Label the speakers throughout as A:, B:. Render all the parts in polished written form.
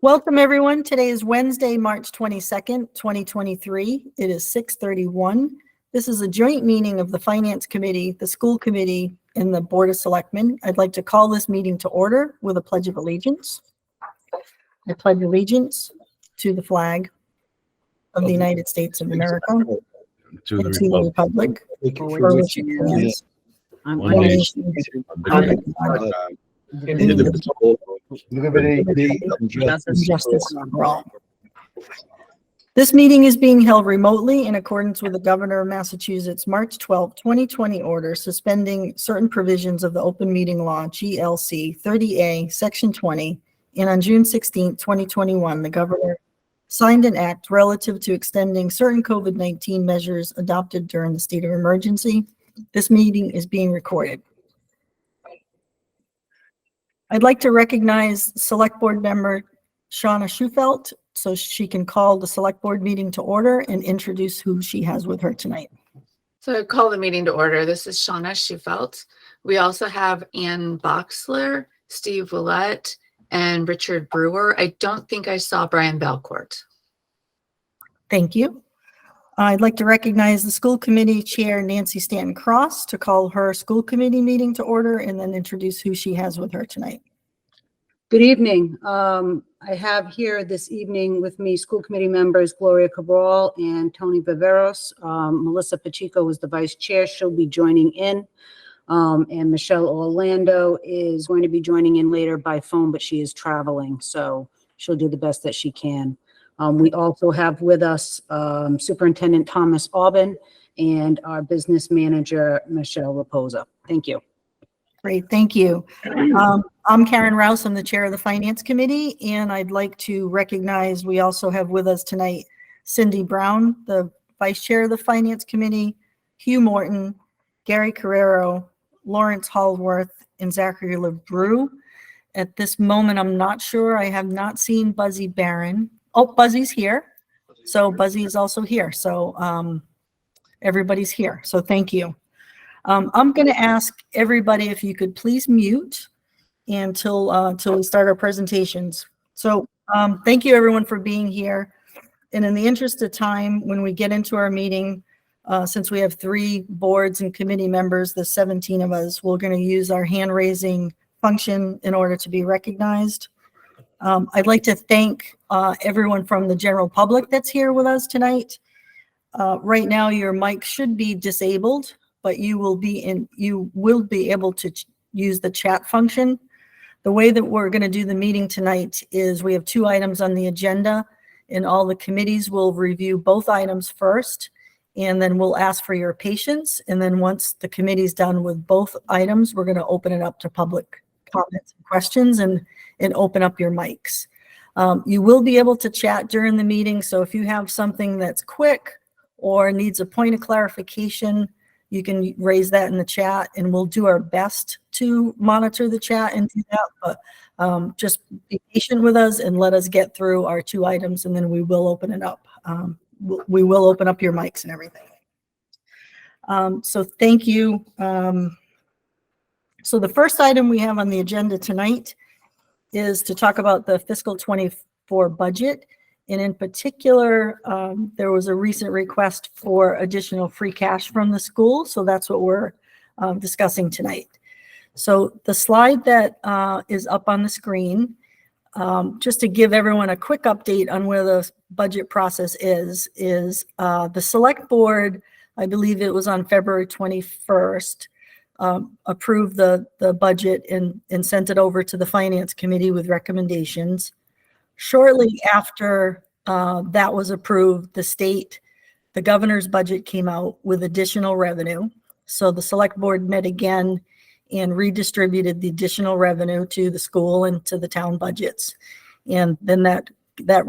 A: Welcome, everyone. Today is Wednesday, March 22nd, 2023. It is 6:31. This is a joint meeting of the Finance Committee, the School Committee, and the Board of Selectmen. I'd like to call this meeting to order with a Pledge of Allegiance. I pledge allegiance to the flag of the United States of America and to the republic for which it stands, one nation, under God, indivisible, liberty, and justice for all. This meeting is being held remotely in accordance with the Governor of Massachusetts' March 12, 2020 order suspending certain provisions of the Open Meeting Law, GLC 30A, Section 20, and on June 16, 2021, the Governor signed an act relative to extending certain COVID-19 measures adopted during the state of emergency. This meeting is being recorded. I'd like to recognize Select Board Member Shauna Schufelt so she can call the Select Board meeting to order and introduce who she has with her tonight.
B: So I call the meeting to order. This is Shauna Schufelt. We also have Ann Boxler, Steve Willett, and Richard Brewer. I don't think I saw Brian Belcourt.
A: Thank you. I'd like to recognize the School Committee Chair, Nancy Stanton Cross, to call her School Committee meeting to order and then introduce who she has with her tonight.
C: Good evening. I have here this evening with me School Committee members Gloria Cabral and Tony Viveros. Melissa Pacheco is the Vice Chair. She'll be joining in. And Michelle Orlando is going to be joining in later by phone, but she is traveling, so she'll do the best that she can. We also have with us Superintendent Thomas Aubin and our Business Manager, Michelle Raposa. Thank you.
A: Great, thank you. I'm Karen Rouse. I'm the Chair of the Finance Committee, and I'd like to recognize we also have with us tonight Cindy Brown, the Vice Chair of the Finance Committee, Hugh Morton, Gary Carrero, Lawrence Hallworth, and Zachary LeBrew. At this moment, I'm not sure. I have not seen Buzzy Barron. Oh, Buzzy's here. So Buzzy is also here. So everybody's here. So thank you. I'm going to ask everybody if you could please mute until we start our presentations. So thank you everyone for being here. And in the interest of time, when we get into our meeting, since we have 3 boards and committee members, the 17 of us, we're going to use our hand raising function in order to be recognized. I'd like to thank everyone from the general public that's here with us tonight. Right now, your mic should be disabled, but you will be able to use the chat function. The way that we're going to do the meeting tonight is we have 2 items on the agenda, and all the committees will review both items first, and then we'll ask for your patience. And then once the committee's done with both items, we're going to open it up to public comments and questions and open up your mics. You will be able to chat during the meeting. So if you have something that's quick or needs a point of clarification, you can raise that in the chat, and we'll do our best to monitor the chat and do that. But just be patient with us and let us get through our 2 items, and then we will open it up. We will open up your mics and everything. So thank you. So the first item we have on the agenda tonight is to talk about the fiscal 24 budget. And in particular, there was a recent request for additional free cash from the school. So that's what we're discussing tonight. So the slide that is up on the screen, just to give everyone a quick update on where the budget process is the select board, I believe it was on February 21st, approved the budget and sent it over to the Finance Committee with recommendations. Shortly after that was approved, the governor's budget came out with additional revenue. So the select board met again and redistributed the additional revenue to the school and to the town budgets. And then that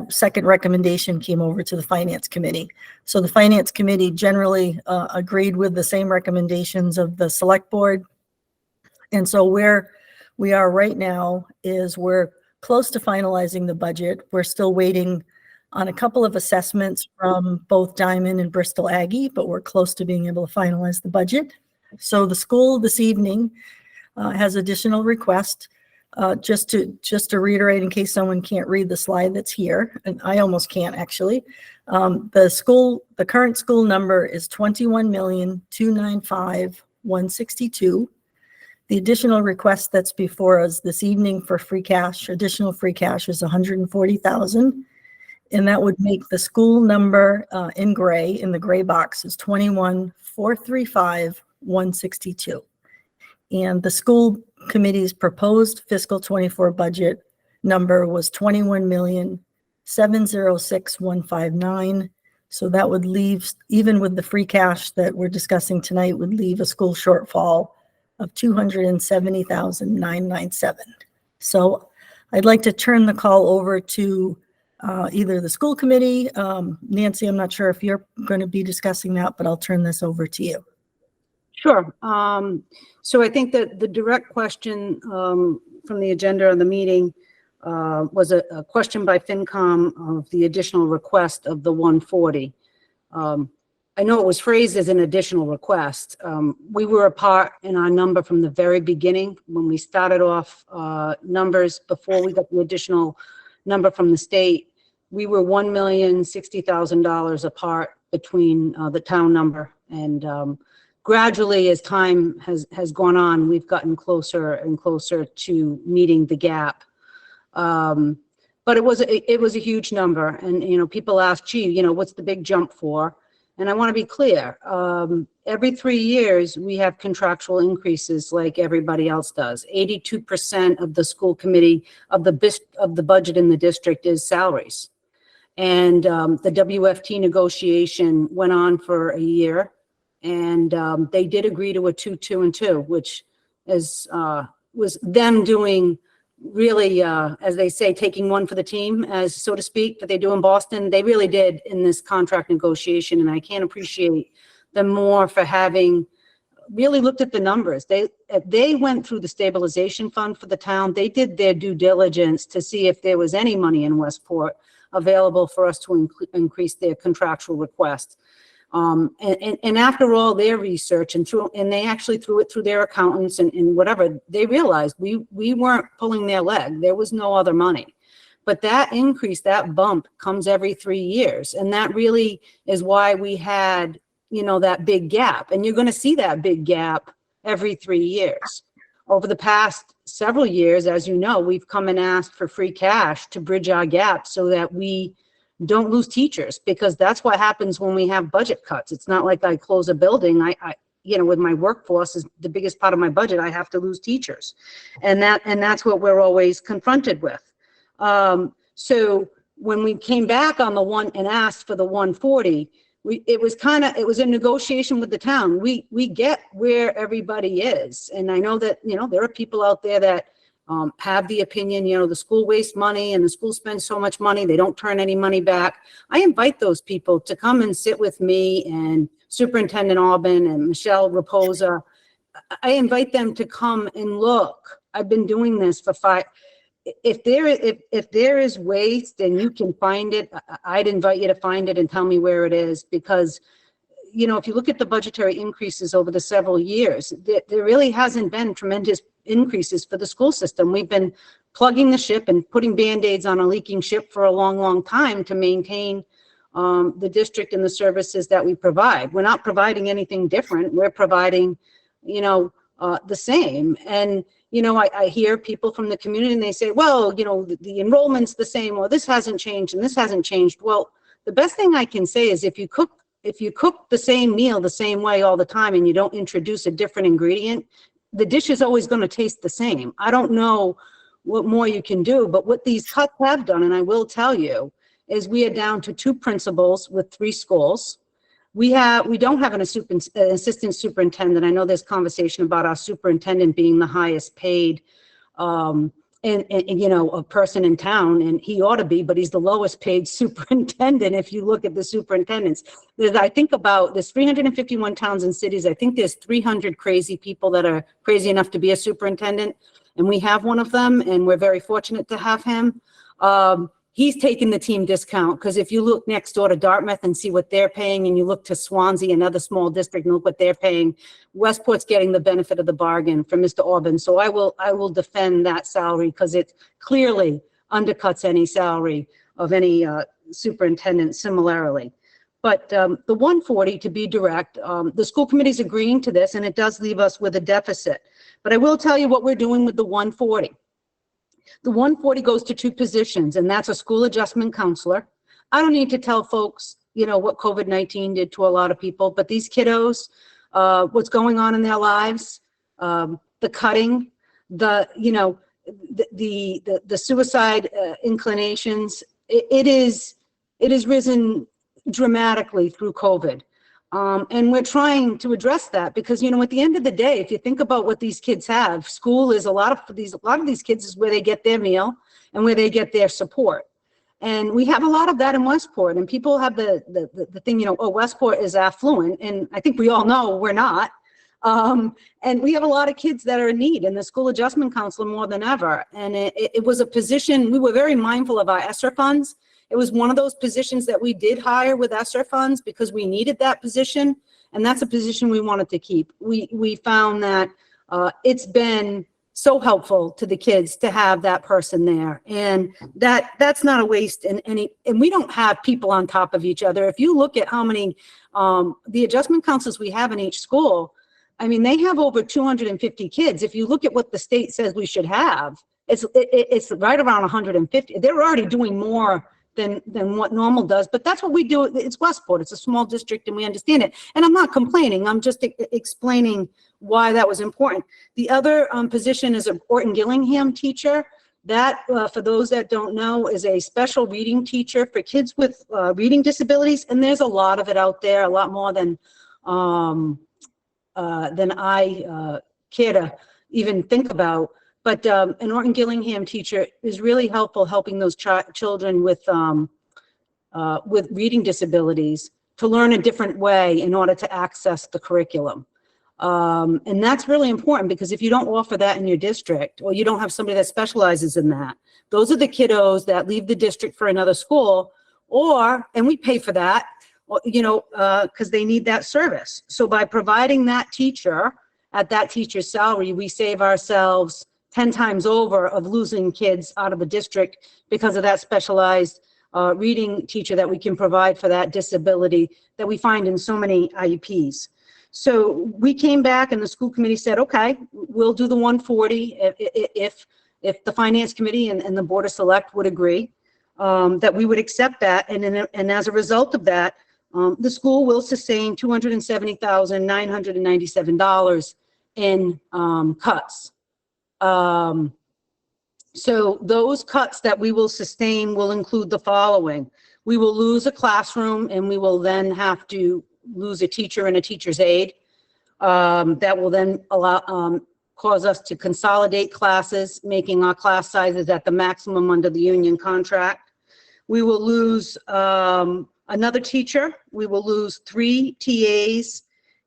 A: second recommendation came over to the Finance Committee. So the Finance Committee generally agreed with the same recommendations of the select board. And so where we are right now is we're close to finalizing the budget. We're still waiting on a couple of assessments from both Diamond and Bristol Aggie, but we're close to being able to finalize the budget. So the school this evening has additional requests Just to reiterate, in case someone can't read the slide that's here, and I almost can't actually. The current school number is 21,295,162. The additional request that's before us this evening for free cash, additional free cash, is 140,000. And that would make the school number in the gray box, is 21,435,162. And the school committee's proposed fiscal 24 budget number was 21,706,159. So that would leave, even with the free cash that we're discussing tonight, would leave a school shortfall of 270,997. So I'd like to turn the call over to either the school committee. Nancy, I'm not sure if you're going to be discussing that, but I'll turn this over to you.
C: Sure. So I think that the direct question from the agenda of the meeting was a question by FinCom of the additional request of the 140. I know it was phrased as an additional request. We were apart in our number from the very beginning when we started off numbers before we got the additional number from the state. We were $1,060,000 apart between the town number, and gradually as time has gone on, we've gotten closer and closer to meeting the gap. But it was a huge number, and people ask, gee, what's the big jump for? And I want to be clear, every 3 years, we have contractual increases like everybody else does. 82% of the school committee of the budget in the district is salaries. And the WFT negotiation went on for a year, and they did agree to a 2-2-2, which was them doing really, as they say, taking one for the team, as so to speak, that they do in Boston. They really did in this contract negotiation, and I can't appreciate them more for having really looked at the numbers. They went through the stabilization fund for the town. They did their due diligence to see if there was any money in Westport available for us to increase their contractual request. And after all their research and they actually threw it through their accountants and whatever, they realized we weren't pulling their leg. There was no other money. But that increase, that bump comes every 3 years. And that really is why we had, that big gap. And you're going to see that big gap every 3 years. Over the past several years, as you know, we've come and asked for free cash to bridge our gap so that we don't lose teachers, because that's what happens when we have budget cuts. It's not like I close a building. I with my workforce is the biggest part of my budget. I have to lose teachers, and that's what we're always confronted with. So when we came back on the one and asked for the 140, it was a negotiation with the town. We get where everybody is, and I know that there are people out there that have the opinion, the school wastes money and the school spends so much money, they don't turn any money back. I invite those people to come and sit with me and Superintendent Aubin and Michelle Raposa. I invite them to come and look. I've been doing this for 5. If there is waste and you can find it, I'd invite you to find it and tell me where it is, because if you look at the budgetary increases over the several years, there really hasn't been tremendous increases for the school system. We've been plugging the ship and putting Band-Aids on a leaking ship for a long, long time to maintain the district and the services that we provide. We're not providing anything different. We're providing, the same. And, I hear people from the community and they say, well, the enrollment's the same, or this hasn't changed and this hasn't changed. Well, the best thing I can say is if you cook the same meal the same way all the time and you don't introduce a different ingredient, the dish is always going to taste the same. I don't know what more you can do, but what these cuts have done, and I will tell you, is we are down to 2 principals with 3 schools. We don't have an assistant superintendent. I know there's conversation about our superintendent being the highest paid a person in town, and he ought to be, but he's the lowest paid superintendent if you look at the superintendents. There's 351 towns and cities. I think there's 300 crazy people that are crazy enough to be a superintendent, and we have one of them, and we're very fortunate to have him. he's taking the team discount, because if you look next door to Dartmouth and see what they're paying, and you look to Swansea, another small district, and look what they're paying, Westport's getting the benefit of the bargain from Mr. Orban. So I will defend that salary, because it clearly undercuts any salary of any superintendent similarly. But the 140, to be direct, the school committee's agreeing to this, and it does leave us with a deficit. But I will tell you what we're doing with the 140. The 140 goes to 2 positions, and that's a school adjustment counselor. I don't need to tell folks, what COVID-19 did to a lot of people, but these kiddos, what's going on in their lives, the cutting, the suicide inclinations, it is risen dramatically through COVID. And we're trying to address that because, at the end of the day, if you think about what these kids have, school is a lot of these kids is where they get their meal and where they get their support. And we have a lot of that in Westport, and people have the thing, Westport is affluent, and I think we all know we're not. And we have a lot of kids that are in need, and the school adjustment counselor more than ever. And it was a position, we were very mindful of our ESSER funds. It was one of those positions that we did hire with ESSER funds because we needed that position, and that's a position we wanted to keep. We found that it's been so helpful to the kids to have that person there, and that's not a waste in any. And we don't have people on top of each other. If you look at how many the adjustment counselors we have in each school, I mean, they have over 250 kids. If you look at what the state says we should have, it's right around 150. They're already doing more than what normal does, but that's what we do. It's Westport. It's a small district, and we understand it. And I'm not complaining. I'm just explaining why that was important. The other position is an Orton Gillingham teacher. That, for those that don't know, is a special reading teacher for kids with reading disabilities. And there's a lot of it out there, a lot more than I care to even think about. But an Orton Gillingham teacher is really helpful, helping those children with reading disabilities to learn a different way in order to access the curriculum. And that's really important, because if you don't offer that in your district, or you don't have somebody that specializes in that, those are the kiddos that leave the district for another school, and we pay for that, because they need that service. So by providing that teacher at that teacher's salary, we save ourselves 10 times over of losing kids out of the district because of that specialized reading teacher that we can provide for that disability that we find in so many IEPs. So we came back, and the school committee said, okay, we'll do the 140 if the finance committee and the board of select would agree that we would accept that. And as a result of that, the school will sustain $270,997 in cuts. So those cuts that we will sustain will include the following. We will lose a classroom, and we will then have to lose a teacher and a teacher's aide. That will then cause us to consolidate classes, making our class sizes at the maximum under the union contract. We will lose another teacher. We will lose 3 TAs,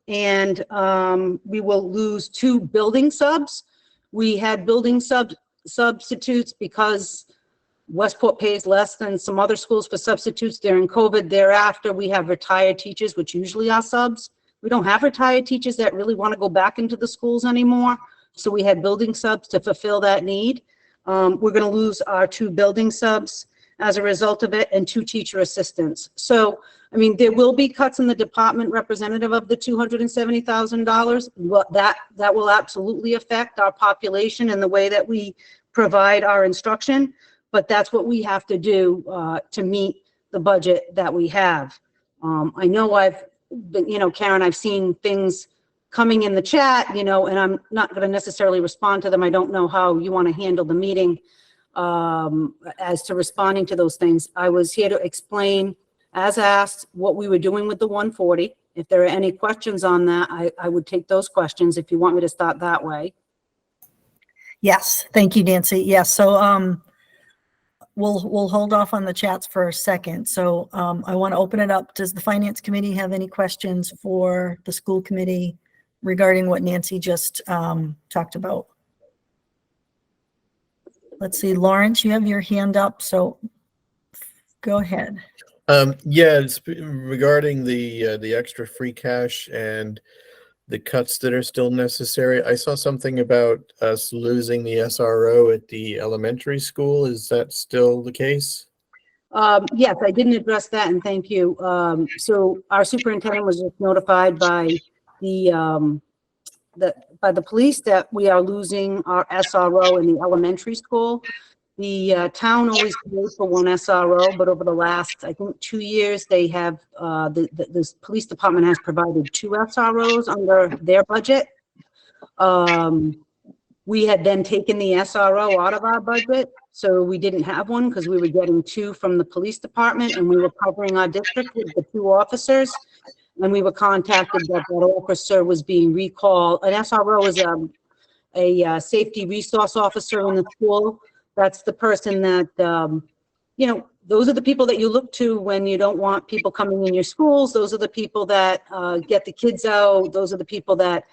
C: and we will lose 2 building subs. We had building substitutes because Westport pays less than some other schools for substitutes during COVID. Thereafter, we have retired teachers, which usually are subs. We don't have retired teachers that really want to go back into the schools anymore. So we had building subs to fulfill that need. We're going to lose our 2 building subs as a result of it, and 2 teacher assistants. So, I mean, there will be cuts in the department representative of the $270,000. Well, that will absolutely affect our population and the way that we provide our instruction, but that's what we have to do to meet the budget that we have. I know I've been, Karen, I've seen things coming in the chat, and I'm not going to necessarily respond to them. I don't know how you want to handle the meeting as to responding to those things. I was here to explain, as asked, what we were doing with the 140. If there are any questions on that, I would take those questions if you want me to start that way.
A: Yes, thank you, Nancy. Yes, so we'll hold off on the chats for a second. So I want to open it up. Does the Finance Committee have any questions for the school committee regarding what Nancy just talked about? Let's see, Lawrence, you have your hand up, so Go ahead.
D: Yeah, it's regarding the extra free cash and the cuts that are still necessary. I saw something about us losing the SRO at the elementary school. Is that still the case?
C: Yes, I didn't address that, and thank you. So our superintendent was just notified by the police that we are losing our SRO in the elementary school. The town always pays for one SRO, but over the last, I think, 2 years, they have, the police department has provided 2 SROs under their budget. We had then taken the SRO out of our budget, so we didn't have one because we were getting 2 from the police department, and we were covering our district with the 2 officers. And we were contacted that that officer was being recalled. An SRO is a safety resource officer in the school. That's the person that, you know, those are the people that you look to when you don't want people coming in your schools. Those are the people that get the kids out. Those are the people that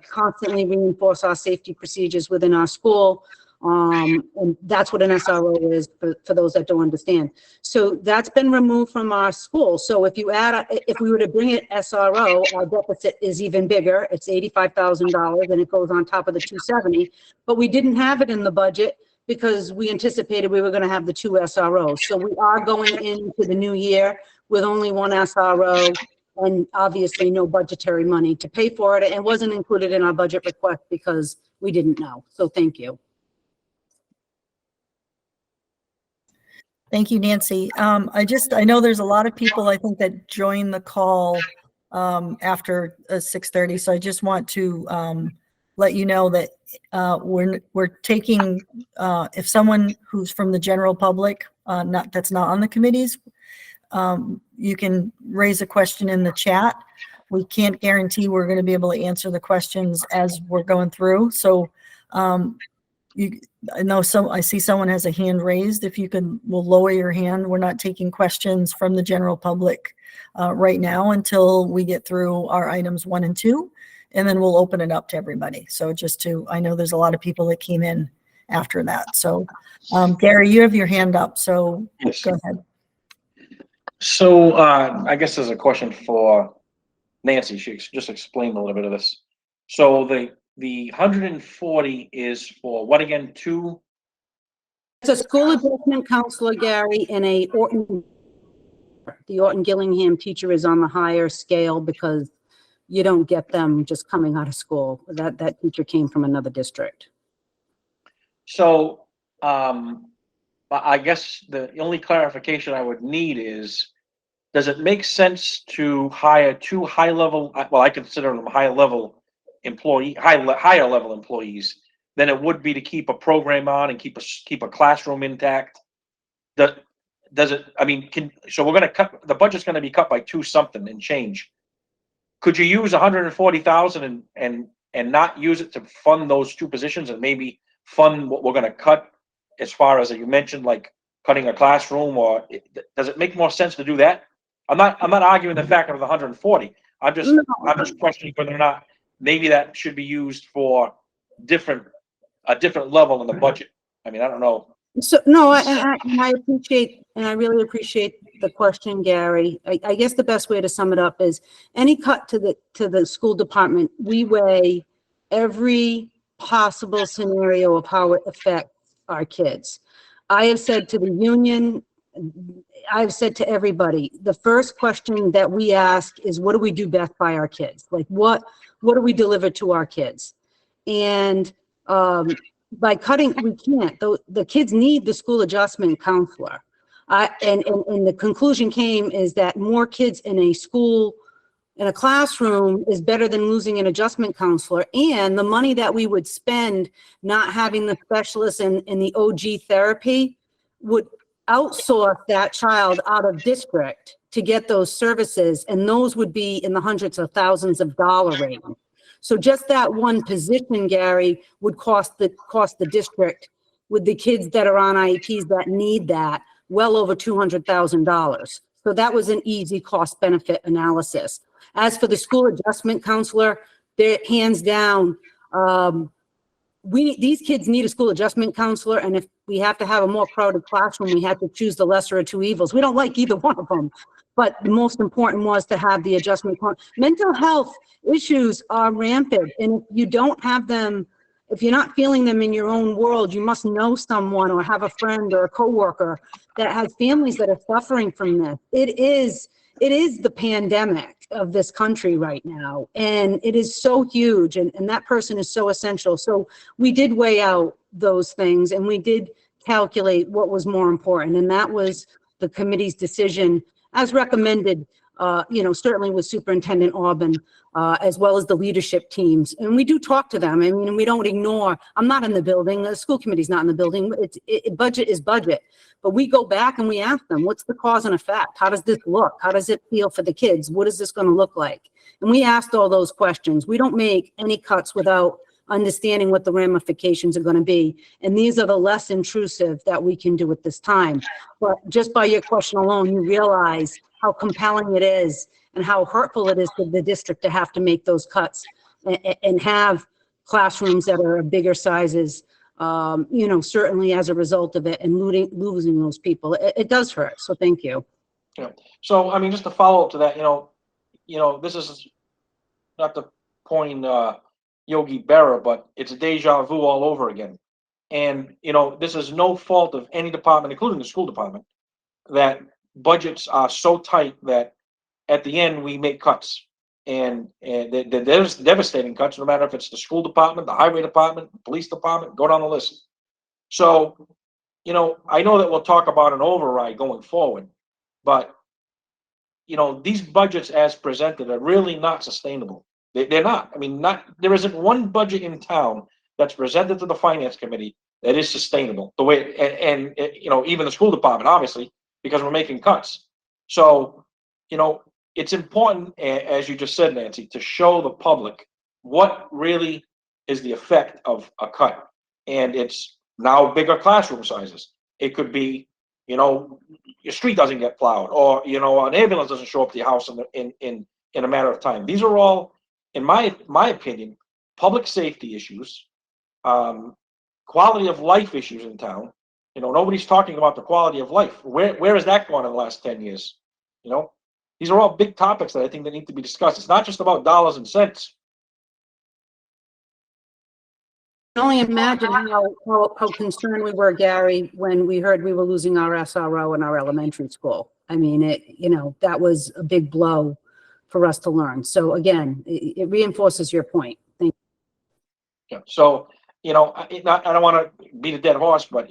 C: constantly reinforce our safety procedures within our school. And that's what an SRO is for those that don't understand. So that's been removed from our school. So if you add, if we were to bring it SRO, our deficit is even bigger. It's $85,000 and it goes on top of the 270, but we didn't have it in the budget because we anticipated we were going to have the 2 SROs. So we are going into the new year with only 1 SRO and obviously no budgetary money to pay for it. It wasn't included in our budget request because we didn't know. So thank you.
A: Thank you, Nancy. I know there's a lot of people, I think, that join the call after 6:30. So I just want to let you know that we're taking, if someone who's from the general public, that's not on the committees, you can raise a question in the chat. We can't guarantee we're going to be able to answer the questions as we're going through. So I see someone has a hand raised. If you we'll lower your hand. We're not taking questions from the general public right now until we get through our items 1 and 2, and then we'll open it up to everybody. So I know there's a lot of people that came in after that. So Gary, you have your hand up, so
E: Yes.
A: Go ahead.
E: So I guess there's a question for Nancy. She just explained a little bit of this. So the 140 is for what again? 2?
C: It's a school adjustment counselor, Gary, and the Orton Gillingham teacher is on the higher scale because you don't get them just coming out of school. That teacher came from another district.
E: So I guess the only clarification I would need is, does it make sense to hire 2 high-level, well, I consider them higher-level employees than it would be to keep a program on and keep a classroom intact? Does it, I mean, so we're going to cut, the budget's going to be cut by 2 something and change. Could you use 140,000 and not use it to fund those 2 positions and maybe fund what we're going to cut as far as you mentioned, like cutting a classroom, or does it make more sense to do that? I'm not arguing the fact of the 140. I'm just questioning whether or not maybe that should be used for a different level in the budget. I mean, I don't know.
C: So no, I appreciate, and I really appreciate the question, Gary. I guess the best way to sum it up is any cut to the school department, we weigh every possible scenario of how it affects our kids. I have said to the union, I've said to everybody, the first question that we ask is, what do we do best by our kids? Like what do we deliver to our kids? And by cutting, we can't. The kids need the school adjustment counselor. And the conclusion came is that more kids in a school, in a classroom is better than losing an adjustment counselor. And the money that we would spend not having the specialists in the OG therapy would outsource that child out of district to get those services. And those would be in the hundreds of thousands of dollars range. So just that one position, Gary, would cost the district, with the kids that are on IEPs that need that, well over $200,000. So that was an easy cost benefit analysis. As for the school adjustment counselor, they're hands down, these kids need a school adjustment counselor, and if we have to have a more crowded classroom, we have to choose the lesser of two evils. We don't like either one of them, but the most important was to have the adjustment. Mental health issues are rampant, and if you don't have them, if you're not feeling them in your own world, you must know someone or have a friend or a coworker that has families that are suffering from this. It is the pandemic of this country right now, and it is so huge, and that person is so essential. So we did weigh out those things, and we did calculate what was more important, and that was the committee's decision as recommended, certainly with Superintendent Auburn, as well as the leadership teams. And we do talk to them. I mean, we don't ignore, I'm not in the building, the school committee's not in the building, budget is budget. But we go back and we ask them, what's the cause and effect? How does this look? How does it feel for the kids? What is this going to look like? And we asked all those questions. We don't make any cuts without understanding what the ramifications are going to be. And these are the less intrusive that we can do at this time. But just by your question alone, you realize how compelling it is and how hurtful it is to the district to have to make those cuts and have classrooms that are bigger sizes, certainly as a result of it, and losing those people. It does hurt. So thank you.
E: Yeah. So, I mean, just to follow up to that, this is not to point Yogi Berra, but it's a deja vu all over again. And, this is no fault of any department, including the school department, that budgets are so tight that at the end we make cuts. And there's devastating cuts, no matter if it's the school department, the highway department, the police department, go down the list. So, I know that we'll talk about an override going forward, but, these budgets as presented are really not sustainable. They're not. I mean, there isn't one budget in town that's presented to the finance committee that is sustainable. The way, and even the school department, obviously, because we're making cuts. So, it's important, as you just said, Nancy, to show the public what really is the effect of a cut. And it's now bigger classroom sizes. It could be, your street doesn't get plowed, or, an ambulance doesn't show up to your house in a matter of time. These are all, in my opinion, public safety issues, quality of life issues in town. Nobody's talking about the quality of life. Where has that gone in the last 10 years? These are all big topics that I think that need to be discussed. It's not just about dollars and cents.
C: I can only imagine how concerned we were, Gary, when we heard we were losing our SRO in our elementary school. I mean, that was a big blow for us to learn. So again, it reinforces your point. Thank you.
E: Yeah. So, I don't want to beat a dead horse, but,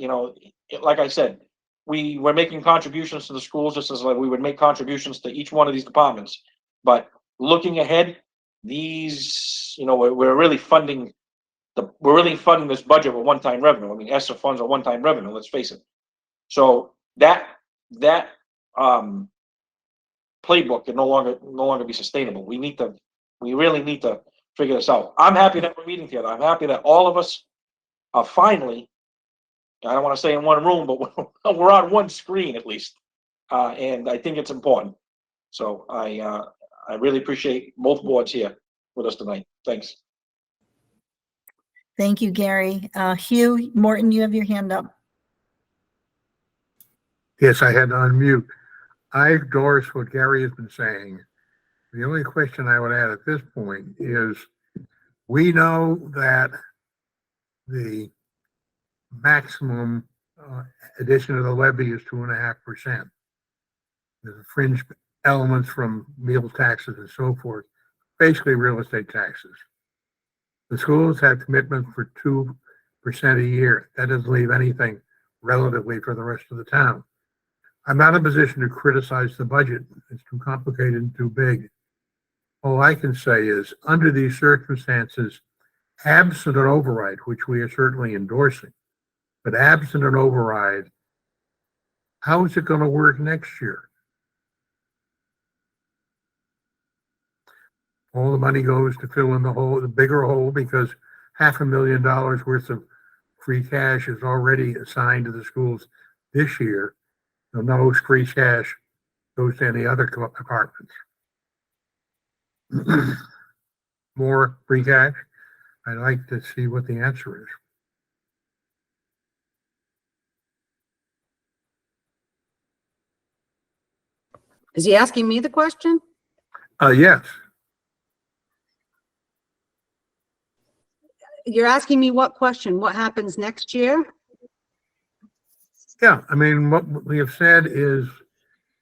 E: like I said, we're making contributions to the schools just as like we would make contributions to each one of these departments. But looking ahead, these, we're really funding this budget with one-time revenue. I mean, ESSER funds are one-time revenue, let's face it. So that playbook can no longer be sustainable. We really need to figure this out. I'm happy that we're meeting together. I'm happy that all of us are finally, I don't want to say in one room, but we're on one screen at least. And I think it's important. So I really appreciate both boards here with us tonight. Thanks.
A: Thank you, Gary. Hugh Morton, you have your hand up.
F: Yes, I had to unmute. I endorse what Gary has been saying. The only question I would add at this point is, we know that the maximum addition of the levy is 2.5%. There's fringe elements from meal taxes and so forth, basically real estate taxes. The schools have commitment for 2% a year. That doesn't leave anything relatively for the rest of the town. I'm not in a position to criticize the budget. It's too complicated and too big. All I can say is, under these circumstances, absent an override, which we are certainly endorsing, but absent an override, how is it going to work next year? All the money goes to fill in the bigger hole, because $500,000 worth of free cash is already assigned to the schools this year. So no free cash goes to any other departments. More free cash? I'd like to see what the answer is.
C: Is he asking me the question?
F: Yes,
C: You're asking me what question? What happens next year?
F: yeah, I mean, what we have said is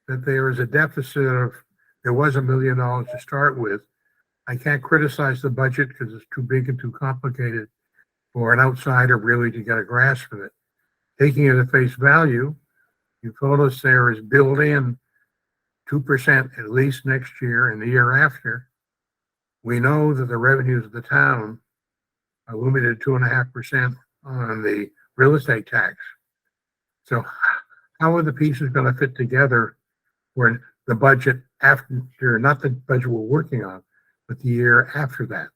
F: that there is a deficit of, there was $1 million to start with. I can't criticize the budget because it's too big and too complicated for an outsider really to get a grasp of it. Taking it at face value, you told us there is built in 2% at least next year and the year after. We know that the revenues of the town are limited to 2.5% on the real estate tax. So how are the pieces going to fit together for the budget after, not the budget we're working on, but the year after that?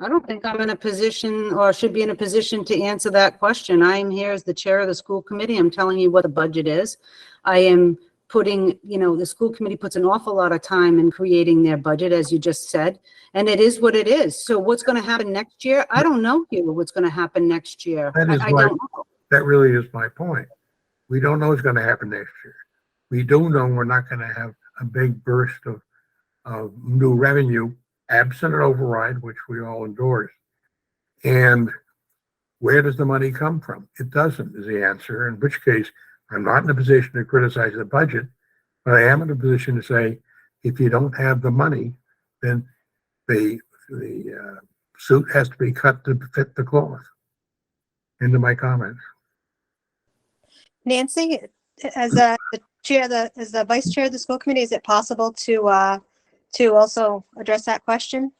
C: I don't think I'm in a position or should be in a position to answer that question. I'm here as the chair of the school committee. I'm telling you what the budget is. I am putting, the school committee puts an awful lot of time in creating their budget, as you just said, and it is what it is. So what's going to happen next year? I don't know, Hugh, what's going to happen next year. I don't know.
F: That really is my point. We don't know what's going to happen next year. We do know we're not going to have a big burst of new revenue, absent an override, which we all endorse. And where does the money come from? It doesn't, is the answer, in which case I'm not in a position to criticize the budget, but I am in a position to say, if you don't have the money, then the suit has to be cut to fit the cloth. Into my comments.
G: Nancy, as the vice chair of the school committee, is it possible to also address that question?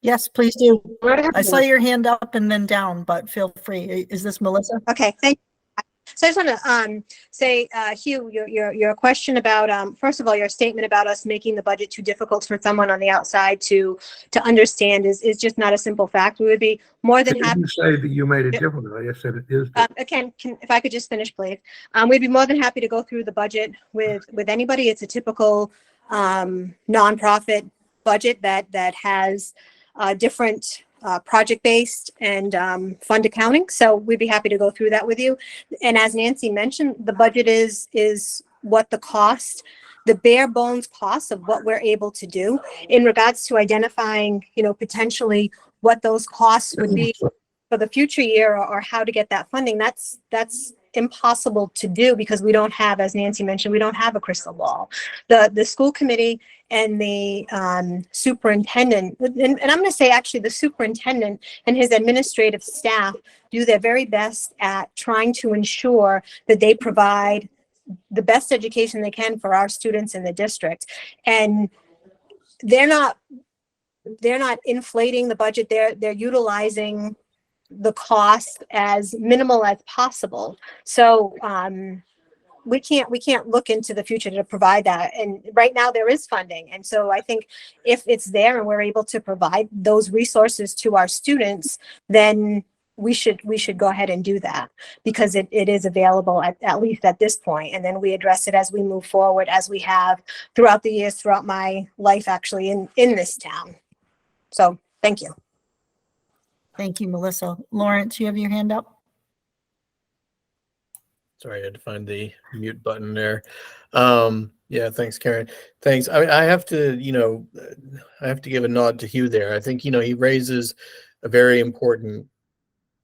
A: Yes, please do.
C: Right ahead.
A: I saw your hand up and then down, but feel free. Is this Melissa?
G: Okay, thank you. So I just want to say, Hugh, your question about, first of all, your statement about us making the budget too difficult for someone on the outside to understand is just not a simple fact. We would be more than
F: I
G: happy.
F: didn't say that you made it difficult. I said it is.
G: Again, if I could just finish, please. We'd be more than happy to go through the budget with anybody. It's a typical nonprofit budget that has different project-based and fund accounting. So we'd be happy to go through that with you. And as Nancy mentioned, the budget is what the cost, the bare bones cost of what we're able to do in regards to identifying, potentially what those costs would be for the future year or how to get that funding. That's impossible to do because we don't have, as Nancy mentioned, we don't have a crystal ball. The school committee and the superintendent, and I'm going to say actually the superintendent and his administrative staff do their very best at trying to ensure that they provide the best education they can for our students in the district. And they're not inflating the budget. They're utilizing the cost as minimal as possible. So we can't look into the future to provide that. And right now there is funding. And so I think if it's there and we're able to provide those resources to our students, then we should go ahead and do that because it is available at least at this point. And then we address it as we move forward, as we have throughout the years, throughout my life actually in this town. So thank you.
A: Thank you, Melissa. Lawrence, you have your hand up?
D: Sorry, I had to find the mute button there. Yeah, thanks, Karen. Thanks. I have to, I have to give a nod to Hugh there. I think, he raises a very important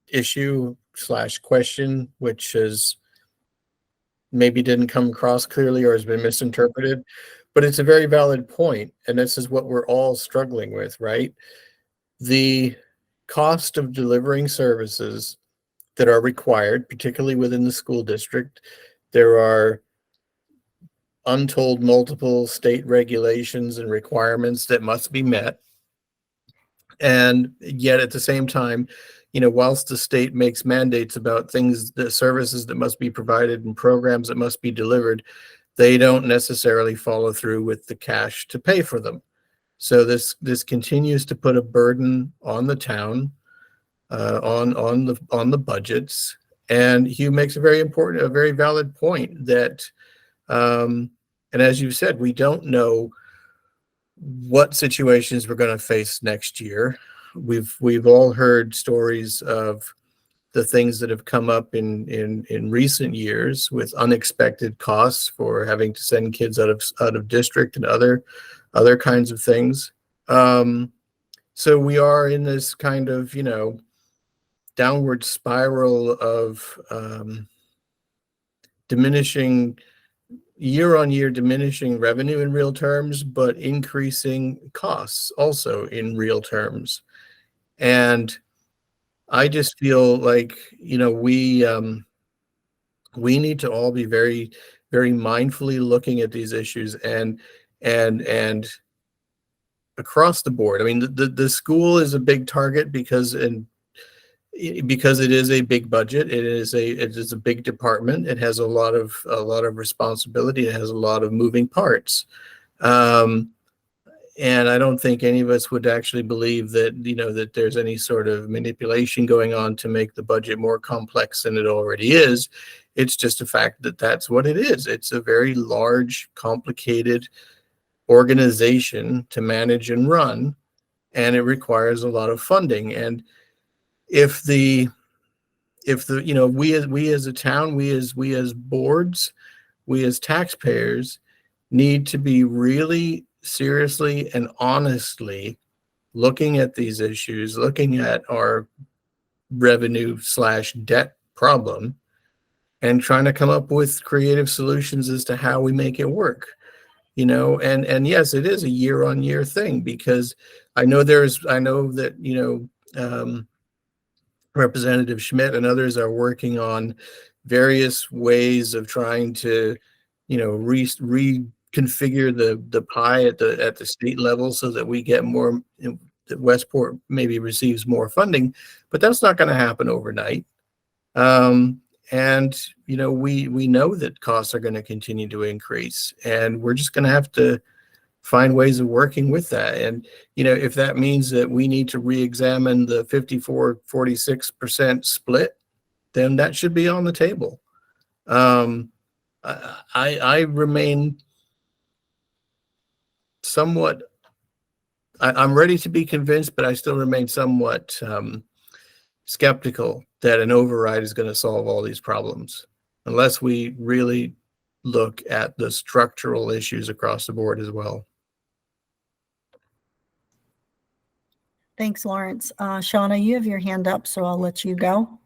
D: issue / question, which is maybe didn't come across clearly or has been misinterpreted, but it's a very valid point. And this is what we're all struggling with, right? The cost of delivering services that are required, particularly within the school district. There are untold multiple state regulations and requirements that must be met. And yet at the same time, whilst the state makes mandates about things, the services that must be provided and programs that must be delivered, they don't necessarily follow through with the cash to pay for them. So this continues to put a burden on the town, on the budgets. And Hugh makes a very valid point that, and as you said, we don't know what situations we're going to face next year. We've all heard stories of the things that have come up in recent years with unexpected costs for having to send kids out of district and other kinds of things. So we are in this kind of, downward spiral of diminishing year-on-year diminishing revenue in real terms, but increasing costs also in real terms. And I just feel like, we need to all be very, very mindfully looking at these issues and across the board. I mean, the school is a big target because it is a big budget. It is a big department. It has a lot of responsibility. It has a lot of moving parts. And I don't think any of us would actually believe that, that there's any sort of manipulation going on to make the budget more complex than it already is. It's just a fact that that's what it is. It's a very large, complicated organization to manage and run, and it requires a lot of funding. And if we as a town, we as boards, we as taxpayers need to be really seriously and honestly looking at these issues, looking at our revenue/debt problem, and trying to come up with creative solutions as to how we make it work. And yes, it is a year-on-year thing, because I know that Representative Schmidt and others are working on various ways of trying to, reconfigure the pie at the state level so that we get more, that Westport maybe receives more funding, but that's not going to happen overnight. And we know that costs are going to continue to increase, and we're just going to have to find ways of working with that. And, if that means that we need to re-examine the 54-46% split, then that should be on the table. I remain somewhat, I'm ready to be convinced, but I still remain somewhat skeptical that an override is going to solve all these problems, unless we really look at the structural issues across the board as well.
A: Thanks, Lawrence. Shauna, you have your hand up, so I'll let you go.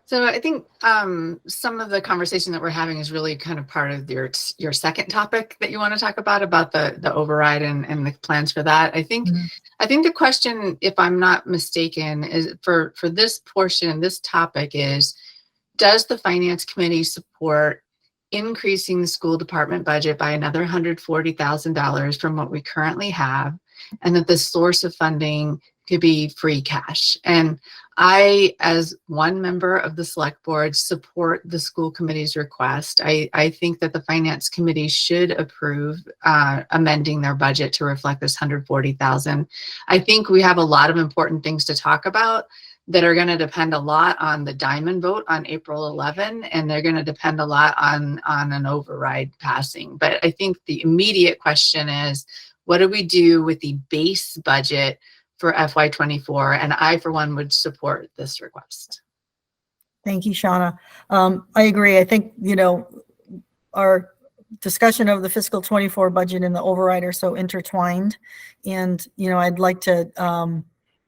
B: So I think some of the conversation that we're having is really kind of part of your second topic that you want to talk about the override and the plans for that. I think the question, if I'm not mistaken, is for this portion, this topic is, does the Finance Committee support increasing the school department budget by another $140,000 from what we currently have, and that the source of funding could be free cash? And I, as one member of the select board, support the school committee's request. I think that the Finance Committee should approve amending their budget to reflect this $140,000. I think we have a lot of important things to talk about that are going to depend a lot on the Diamond vote on April 11, and they're going to depend a lot on an override passing. But I think the immediate question is, what do we do with the base budget for FY24? And I, for one, would support this request.
A: Thank you, Shauna. I agree. I think, our discussion of the fiscal 24 budget and the override are so intertwined. And, I'd like to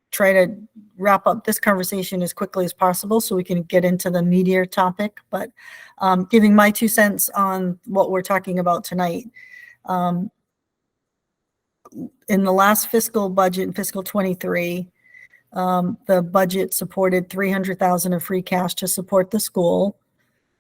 A: try to wrap up this conversation as quickly as possible so we can get into the meatier topic. But giving my 2 cents on what we're talking about tonight. In the last fiscal budget, in fiscal 23, the budget supported $300,000 of free cash to support the school.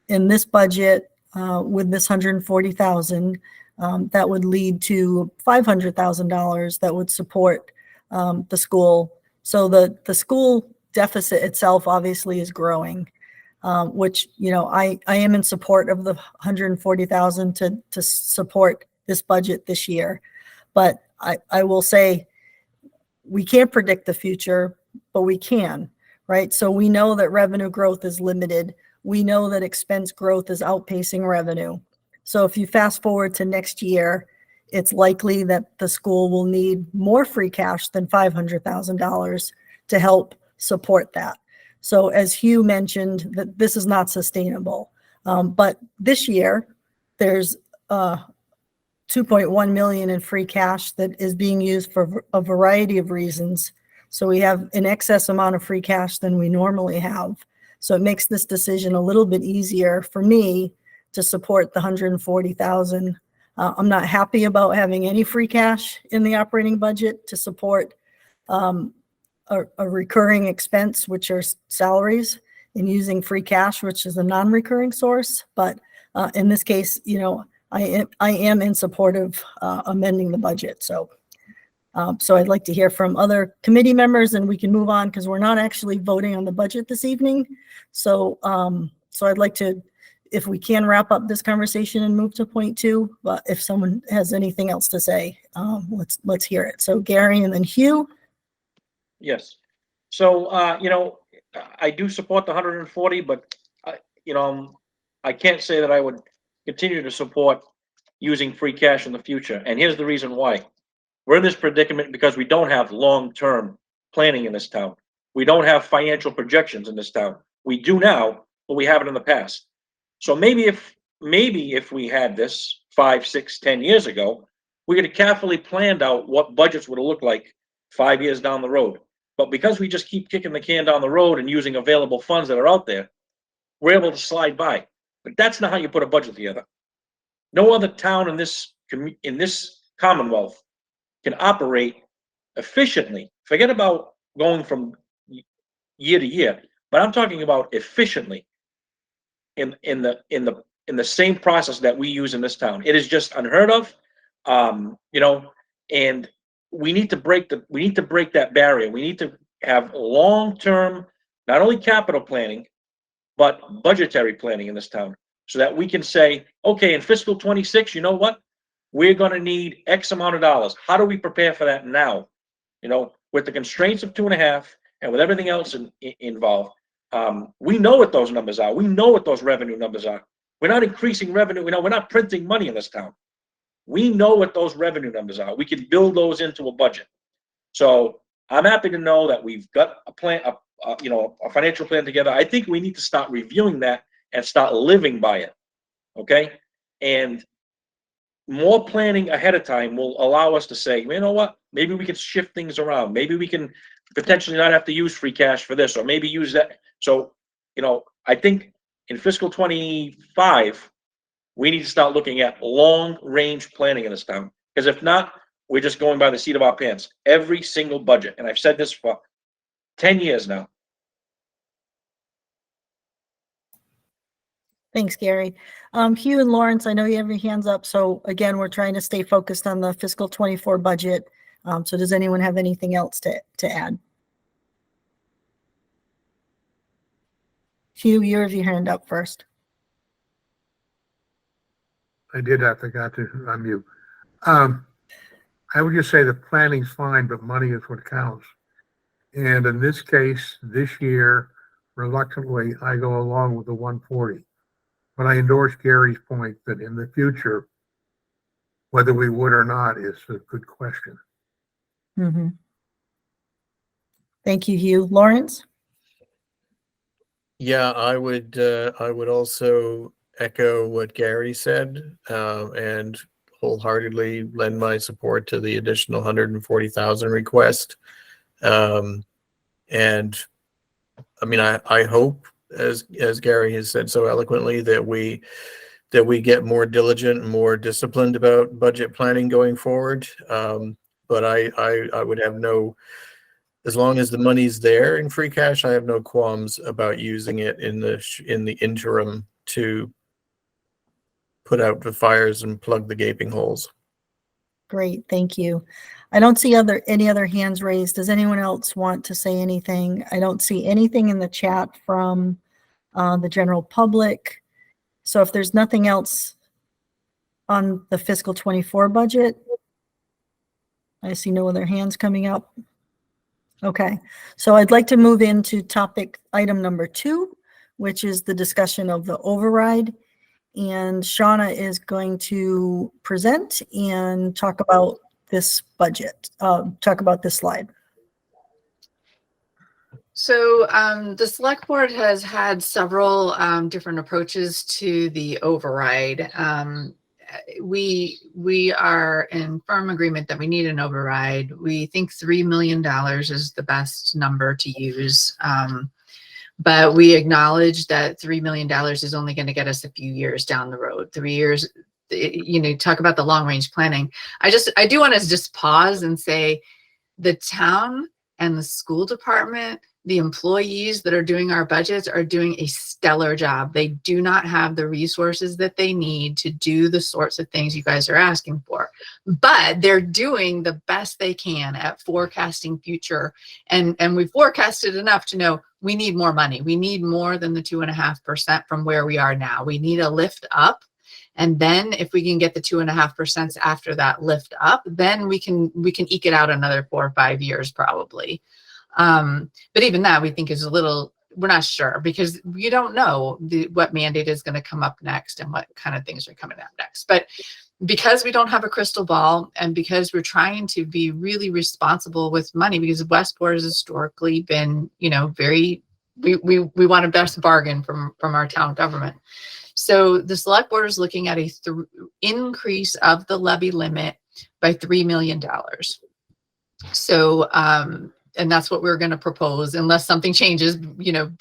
A: In this budget, with this $140,000, that would lead to $500,000 that would support the school. So the school deficit itself obviously is growing, which, I am in support of the $140,000 to support this budget this year. But I will say, we can't predict the future, but we can, right? So we know that revenue growth is limited. We know that expense growth is outpacing revenue. So if you fast forward to next year, it's likely that the school will need more free cash than $500,000 to help support that. So as Hugh mentioned, that this is not sustainable. But this year, there's 2.1 million in free cash that is being used for a variety of reasons. So we have an excess amount of free cash than we normally have. So it makes this decision a little bit easier for me to support the 140,000. I'm not happy about having any free cash in the operating budget to support a recurring expense, which are salaries, and using free cash, which is a non-recurring source. But in this case, I am in support of amending the budget. So I'd like to hear from other committee members, and we can move on because we're not actually voting on the budget this evening. So I'd like to, if we can, wrap up this conversation and move to point 2. But if someone has anything else to say, let's hear it. So Gary and then Hugh.
E: Yes. So, I do support the 140, but, I can't say that I would continue to support using free cash in the future. And here's the reason why. We're in this predicament because we don't have long-term planning in this town. We don't have financial projections in this town. We do now, but we haven't in the past. So maybe if we had this 5, 6, 10 years ago, we could have carefully planned out what budgets would have looked like 5 years down the road. But because we just keep kicking the can down the road and using available funds that are out there, we're able to slide by. But that's not how you put a budget together. No other town in this Commonwealth can operate efficiently. Forget about going from year to year, but I'm talking about efficiently in the same process that we use in this town. It is just unheard of, and we need to break that barrier. We need to have long-term, not only capital planning, but budgetary planning in this town, so that we can say, okay, in fiscal 26, you know what? We're going to need X amount of dollars. How do we prepare for that now? With the constraints of 2.5 and with everything else involved, we know what those numbers are. We know what those revenue numbers are. We're not increasing revenue. We're not printing money in this town. We know what those revenue numbers are. We can build those into a budget. So I'm happy to know that we've got a plan, a financial plan together. I think we need to start reviewing that and start living by it. Okay. And more planning ahead of time will allow us to say, you know what, maybe we can shift things around. Maybe we can potentially not have to use free cash for this, or maybe use that. So, I think in fiscal 25, we need to start looking at long-range planning in this town. Because if not, we're just going by the seat of our pants. Every single budget, and I've said this for 10 years now.
A: Thanks, Gary. Hugh and Lawrence, I know you have your hands up. So again, we're trying to stay focused on the fiscal 24 budget. So does anyone have anything else to add? Hugh, you have your hand up first.
F: I forgot to unmute. I would just say the planning's fine, but money is what counts. And in this case, this year, reluctantly, I go along with the 140. But I endorse Gary's point that in the future, whether we would or not is a good question.
A: Mm-hmm. Thank you, Hugh. Lawrence?
D: Yeah, I would also echo what Gary said, and wholeheartedly lend my support to the additional 140,000 request. And I mean, I hope, as Gary has said so eloquently, that we get more diligent and more disciplined about budget planning going forward. But I would have no, as long as the money's there in free cash, I have no qualms about using it in the interim to put out the fires and plug the gaping holes.
A: Great, thank you. I don't see any other hands raised. Does anyone else want to say anything? I don't see anything in the chat from the general public. So if there's nothing else on the fiscal 24 budget, I see no other hands coming up. Okay, so I'd like to move into topic item number 2, which is the discussion of the override. And Shauna is going to present and talk about this budget, talk about this slide.
B: So the select board has had several different approaches to the override. We are in firm agreement that we need an override. We think $3 million is the best number to use. But we acknowledge that $3 million is only going to get us a few years down the road. 3 years, you know, talk about the long range planning. I do want to just pause and say the town and the school department, the employees that are doing our budgets are doing a stellar job. They do not have the resources that they need to do the sorts of things you guys are asking for, but they're doing the best they can at forecasting future. And we forecasted enough to know we need more money. We need more than the 2.5% from where we are now. We need a lift up. And then if we can get the 2.5% after that lift up, then we can eke it out another 4 or 5 years probably. But even that we think is a little, we're not sure because you don't know what mandate is going to come up next and what kind of things are coming up next. But because we don't have a crystal ball and because we're trying to be really responsible with money, because Westport has historically been, you know, very, we want a best bargain from our town government. So the select board is looking at a increase of the levy limit by $3 million. So, and that's what we're going to propose unless something changes, you know,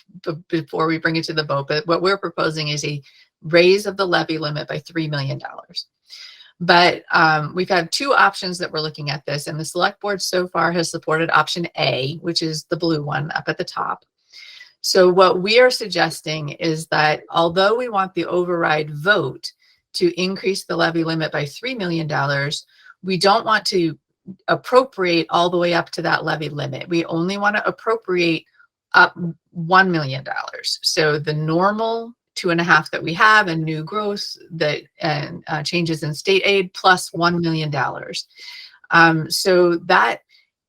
B: before we bring it to the vote. But what we're proposing is a raise of the levy limit by $3 million. But we've had two options that we're looking at this, and the select board so far has supported option A, which is the blue one up at the top. So what we are suggesting is that although we want the override vote to increase the levy limit by $3 million, we don't want to appropriate all the way up to that levy limit. We only want to appropriate up $1 million. So the normal 2.5 that we have and new growth that and changes in state aid plus $1 million. So that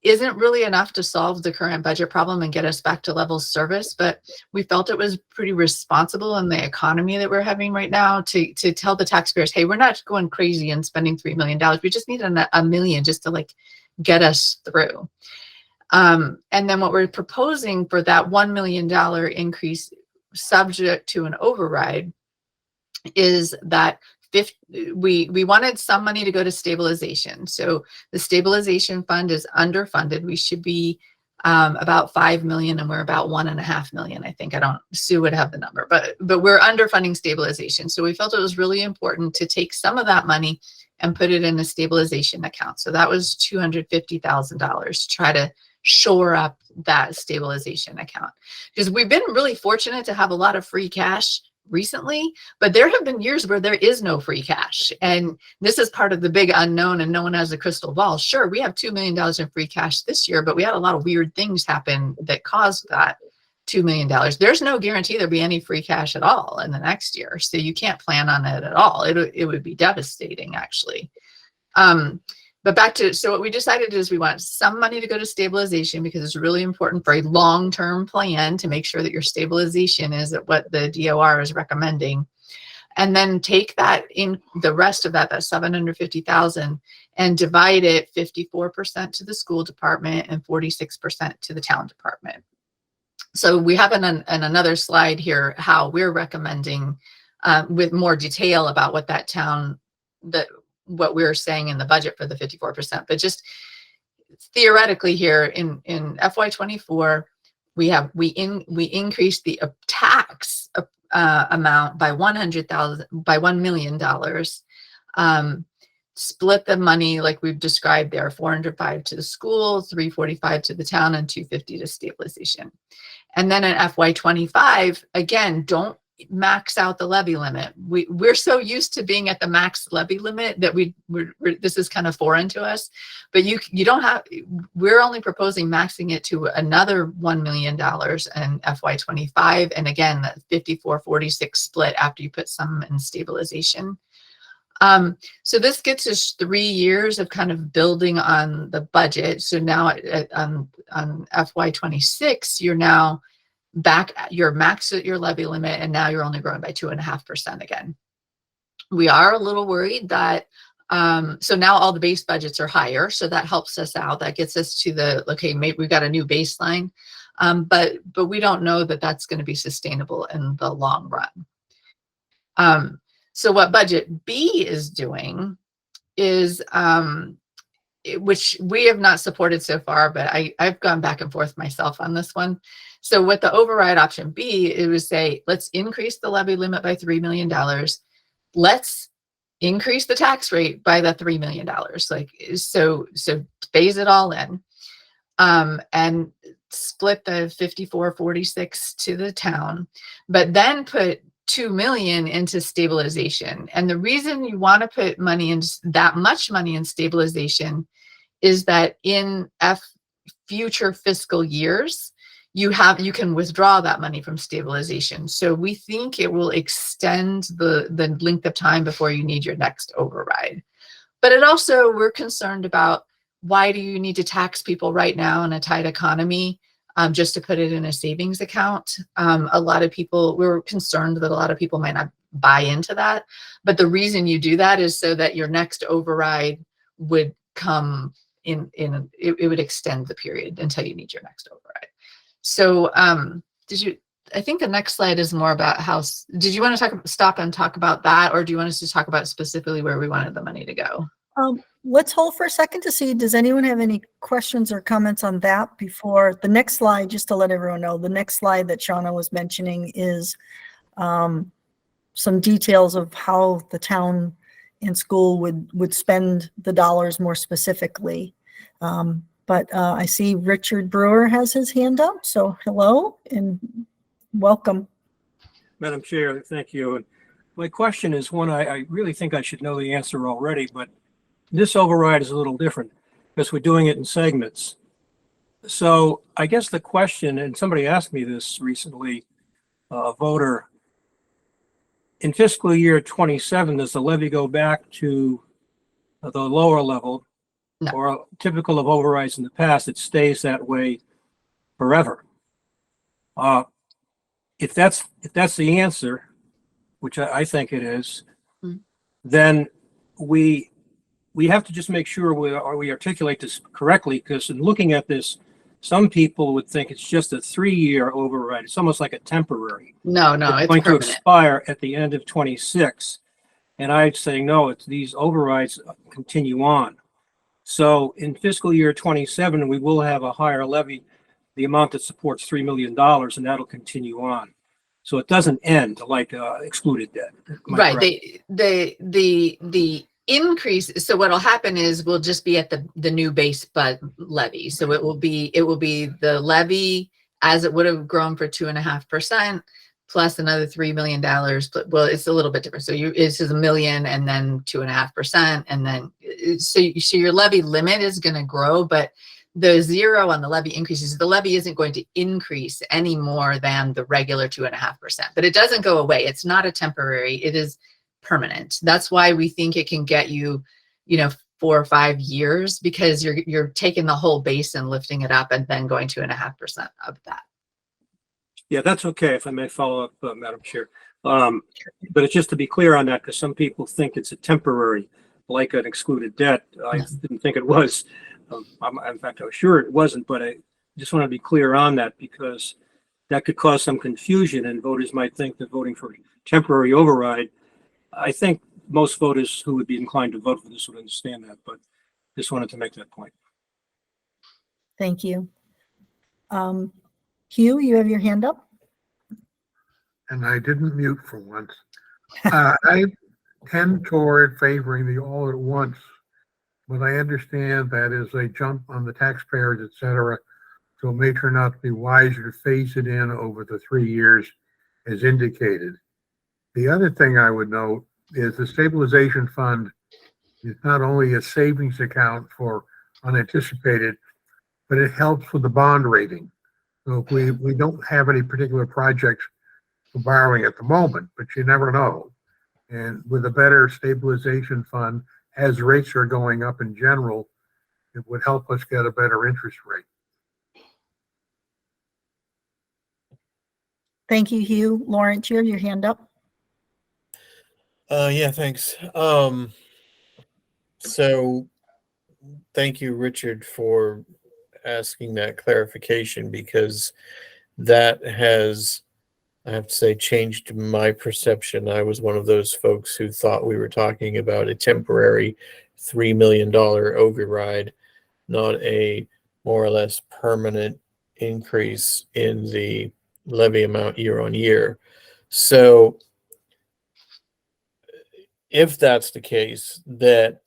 B: isn't really enough to solve the current budget problem and get us back to level service, but we felt it was pretty responsible in the economy that we're having right now to tell the taxpayers, hey, we're not going crazy and spending $3 million. We just need a million just to like get us through. And then what we're proposing for that $1 million increase subject to an override is that we wanted some money to go to stabilization. So the stabilization fund is underfunded. We should be about 5 million and we're about 1.5 million. I think Sue would have the number, but we're underfunding stabilization. So we felt it was really important to take some of that money and put it in a stabilization account. So that was $250,000 to try to shore up that stabilization account, because we've been really fortunate to have a lot of free cash recently, but there have been years where there is no free cash. And this is part of the big unknown and no one has a crystal ball. Sure, we have $2 million in free cash this year, but we had a lot of weird things happen that caused that $2 million. There's no guarantee there'll be any free cash at all in the next year. So you can't plan on it at all. It would be devastating actually. But back to, so what we decided is we want some money to go to stabilization because it's really important for a long-term plan to make sure that your stabilization is at what the DOR is recommending. And then take that in the rest of that 750,000 and divide it 54% to the school department and 46% to the town department. So we have in another slide here how we're recommending with more detail about what that town, what we're saying in the budget for the 54%, but just theoretically here in FY24, we increased the tax amount by $1 million, split the money like we've described there, 405 to the school, 345 to the town, and 250 to stabilization. And then in FY25, again, don't max out the levy limit. We're so used to being at the max levy limit that this is kind of foreign to us, but you don't have, we're only proposing maxing it to another $1 million in FY25. And again, that 54-46 split after you put some in stabilization. So this gets us 3 years of kind of building on the budget. So now on FY26, you're now back at your max at your levy limit, and now you're only growing by 2.5% again. We are a little worried that so now all the base budgets are higher, so that helps us out. That gets us to the, okay, maybe we've got a new baseline. But we don't know that that's going to be sustainable in the long run. So what budget B is doing is, which we have not supported so far, but I've gone back and forth myself on this one. So with the override option B, it would say, let's increase the levy limit by $3 million. Let's increase the tax rate by the $3 million. Like, so phase it all in, and split the 54-46 to the town, but then put 2 million into stabilization. And the reason you want to put money in, that much money in stabilization, is that in future fiscal years, you can withdraw that money from stabilization. So we think it will extend the length of time before you need your next override. But it also, we're concerned about, why do you need to tax people right now in a tight economy, just to put it in a savings account? A lot of people, we're concerned that a lot of people might not buy into that. But the reason you do that is so that your next override would come it would extend the period until you need your next override. So I think the next slide is more about how, did you want to stop and talk about that? Or do you want us to talk about specifically where we wanted the money to go?
A: Let's hold for a second to see, does anyone have any questions or comments on that before the next slide? Just to let everyone know, the next slide that Shauna was mentioning is some details of how the town and school would spend the dollars more specifically. But I see Richard Brewer has his hand up. So hello and welcome.
H: Madam Chair, thank you. And my question is one I really think I should know the answer already, but this override is a little different because we're doing it in segments. So I guess the question, and somebody asked me this recently, a voter, in fiscal year 27, does the levy go back to the lower level?
B: No.
H: Or typical of overrides in the past, it stays that way forever? If that's the answer, which I think it is, then we have to just make sure we articulate this correctly, because in looking at this, some people would think it's just a 3-year override. It's almost like a temporary.
B: No, it's
H: going
B: permanent.
H: to expire at the end of 26. And I'd say, no, it's these overrides continue on. So in fiscal year 27, we will have a higher levy, the amount that supports $3 million, and that'll continue on. So it doesn't end like excluded debt. Am I
B: Right.
H: correct?
B: The increase. So what'll happen is we'll just be at the new base levy. So it will be the levy as it would have grown for 2.5% plus another $3 million. Well, it's a little bit different. So it's just $1 million and then 2.5%. And then, so your levy limit is going to grow, but the zero on the levy increases. The levy isn't going to increase any more than the regular 2.5%, but it doesn't go away. It's not a temporary, it is permanent. That's why we think it can get you, 4 or 5 years, because you're taking the whole base and lifting it up and then going 2.5% of that.
H: Yeah, that's okay. If I may follow up, Madam Chair. But it's just to be clear on that, because some people think it's a temporary, like an excluded debt. I didn't think it was. In fact, I was sure it wasn't, but I just want to be clear on that, because that could cause some confusion and voters might think that voting for temporary override. I think most voters who would be inclined to vote for this would understand that, but just wanted to make that point.
A: Thank you. Hugh, you have your hand up?
F: And I didn't mute for once. I tend toward favoring the all at once, but I understand that is a jump on the taxpayers, et cetera. So it may turn out to be wiser to phase it in over the 3 years as indicated. The other thing I would note is the stabilization fund is not only a savings account for unanticipated, but it helps with the bond rating. So if we don't have any particular projects for borrowing at the moment, but you never know. And with a better stabilization fund, as rates are going up in general, it would help us get a better interest rate.
A: Thank you, Hugh. Lawrence, you have your hand up?
D: Yeah, thanks. So thank you, Richard, for asking that clarification because that has, I have to say, changed my perception. I was one of those folks who thought we were talking about a temporary $3 million override, not a more or less permanent increase in the levy amount year on year. So if that's the case, that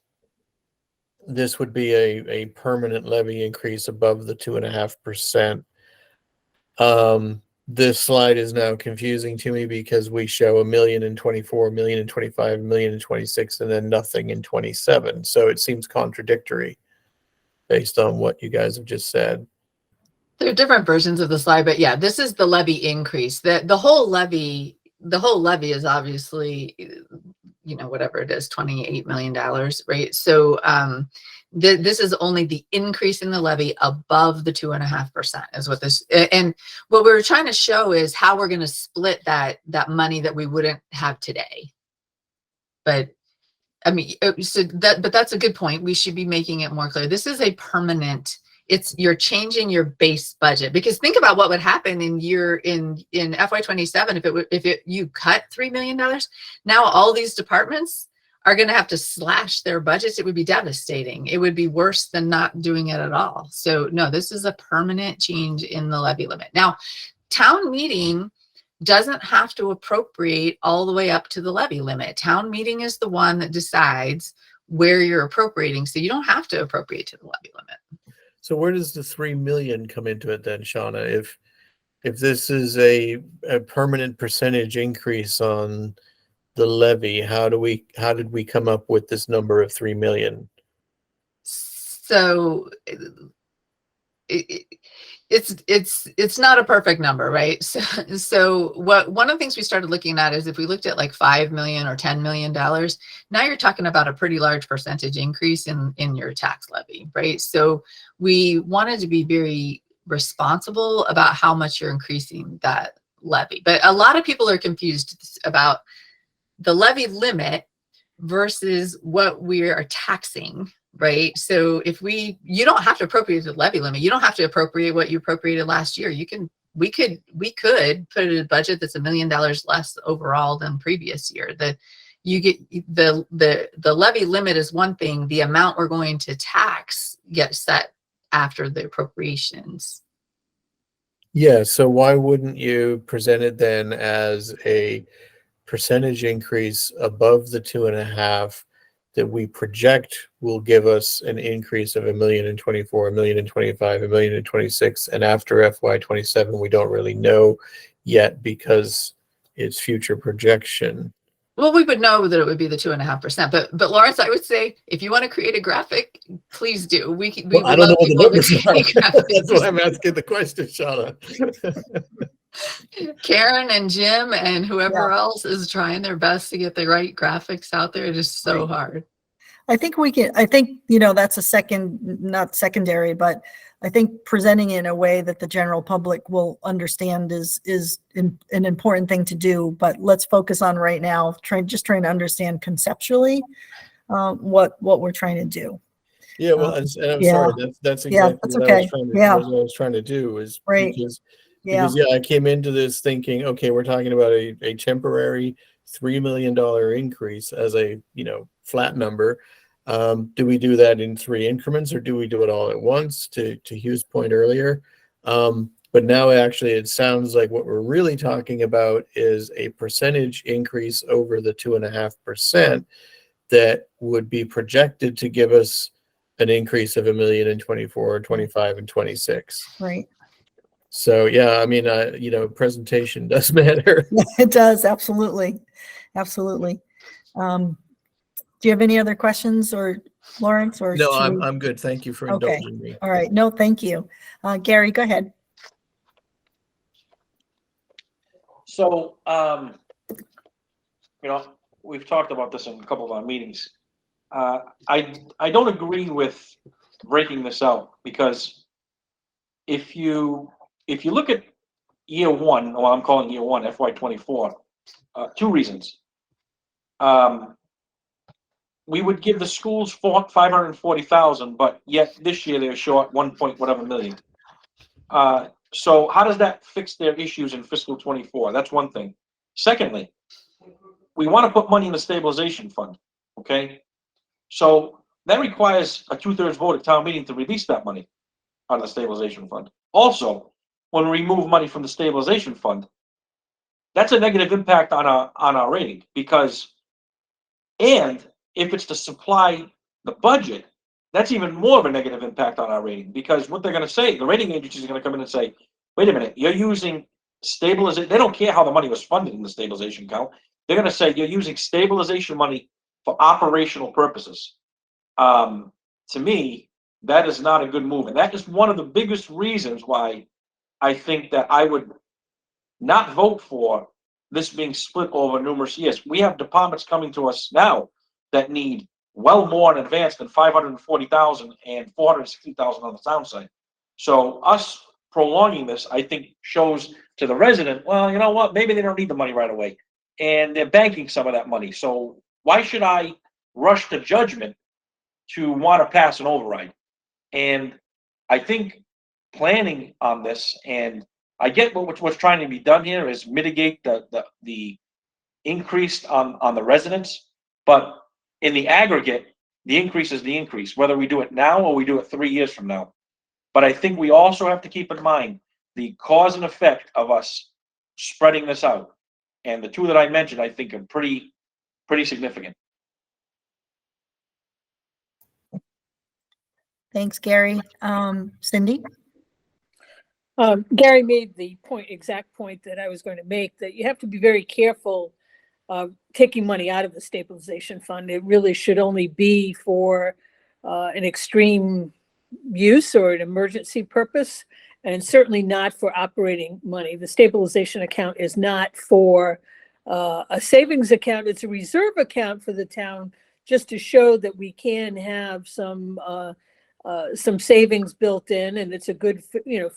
D: this would be a permanent levy increase above the 2.5%. This slide is now confusing to me because we show $1 million in 24, $1 million in 25, $1 million in 26, and then nothing in 27. So it seems contradictory based on what you guys have just said.
B: There are different versions of the slide, but yeah, this is the levy increase. The whole levy is obviously, you know, whatever it is, $28 million, right? So this is only the increase in the levy above the 2.5% is what this, and what we're trying to show is how we're going to split that money that we wouldn't have today. But I mean, but that's a good point. We should be making it more clear. This is a permanent, you're changing your base budget, because think about what would happen in FY27 if you cut $3 million. Now all these departments are going to have to slash their budgets. It would be devastating. It would be worse than not doing it at all. So no, this is a permanent change in the levy limit. Now, town meeting doesn't have to appropriate all the way up to the levy limit. Town meeting is the one that decides where you're appropriating. So you don't have to appropriate to the levy limit.
D: So where does the 3 million come into it then, Shauna? If this is a permanent percentage increase on the levy, how did we come up with this number of 3 million?
B: So it's not a perfect number, right? So one of the things we started looking at is if we looked at like $5 million or $10 million, now you're talking about a pretty large percentage increase in your tax levy, right? So we wanted to be very responsible about how much you're increasing that levy. But a lot of people are confused about the levy limit versus what we are taxing, right? So you don't have to appropriate the levy limit. You don't have to appropriate what you appropriated last year. We could put in a budget that's $1 million less overall than previous year. You get the levy limit is one thing. The amount we're going to tax gets set after the appropriations.
D: Yeah, so why wouldn't you present it then as a percentage increase above the 2.5 that we project will give us an increase of $1 million in 24, $1 million in 25, $1 million in 26, and after FY27 we don't really know yet because it's future projection.
B: Well, we would know that it would be the 2.5%, but Lawrence, I would say if you want to create a graphic, please do.
D: I don't know what the numbers are. That's why I'm asking the question, Shauna.
B: Karen and Jim and whoever else is trying their best to get the right graphics out there. It is so hard.
A: I think that's not secondary, but I think presenting in a way that the general public will understand is an important thing to do. But let's focus on right now, trying to understand conceptually what we're trying to do.
D: Yeah, well, and I'm sorry, that's exactly
A: that's
D: what
A: okay.
D: what I was trying to do is
A: right.
D: because I came into this thinking, okay, we're talking about a temporary $3 million increase as a flat number. Do we do that in 3 increments or do we do it all at once? To Hugh's point earlier, but now actually it sounds like what we're really talking about is a percentage increase over the 2.5% that would be projected to give us an increase of $1 million in 24, 25, and 26.
A: Right.
D: So yeah, I mean, presentation does matter.
A: It does, absolutely. Do you have any other questions, or Lawrence? Or
D: no, I'm good. Thank you for indulging me.
A: All right. No, thank you. Gary, go ahead.
E: So, we've talked about this in a couple of our meetings. I don't agree with breaking this out because if you look at year one, well, I'm calling year one, FY24, 2 reasons. we would give the schools 540,000, but yet this year they're short 1 point whatever million. So how does that fix their issues in fiscal 24? That's one thing. Secondly, we want to put money in the stabilization fund, okay? So that requires a 2/3 vote at town meeting to release that money on the stabilization fund. Also, when we remove money from the stabilization fund, that's a negative impact on our rating because, and if it's to supply the budget, that's even more of a negative impact on our rating because what they're going to say, the rating agencies are going to come in and say, wait a minute, you're using stabilization. They don't care how the money was funded in the stabilization account. They're going to say you're using stabilization money for operational purposes. To me, that is not a good move. And that is one of the biggest reasons why I think that I would not vote for this being split over numerous years. We have departments coming to us now that need well more in advance than 540,000 and 460,000 on the town side. So us prolonging this, I think, shows to the resident, well, you know what, maybe they don't need the money right away. And they're banking some of that money. So why should I rush to judgment to want to pass an override? And I think planning on this, and I get what's trying to be done here is mitigate the increase on the residents, but in the aggregate, the increase is the increase, whether we do it now or we do it 3 years from now. But I think we also have to keep in mind the cause and effect of us spreading this out. And the two that I mentioned, I think are pretty significant.
A: Thanks, Gary. Cindy?
I: Gary made the exact point that I was going to make, that you have to be very careful taking money out of the stabilization fund. It really should only be for an extreme use or an emergency purpose, and certainly not for operating money. The stabilization account is not for a savings account. It's a reserve account for the town, just to show that we can have some savings built in, and it's a good,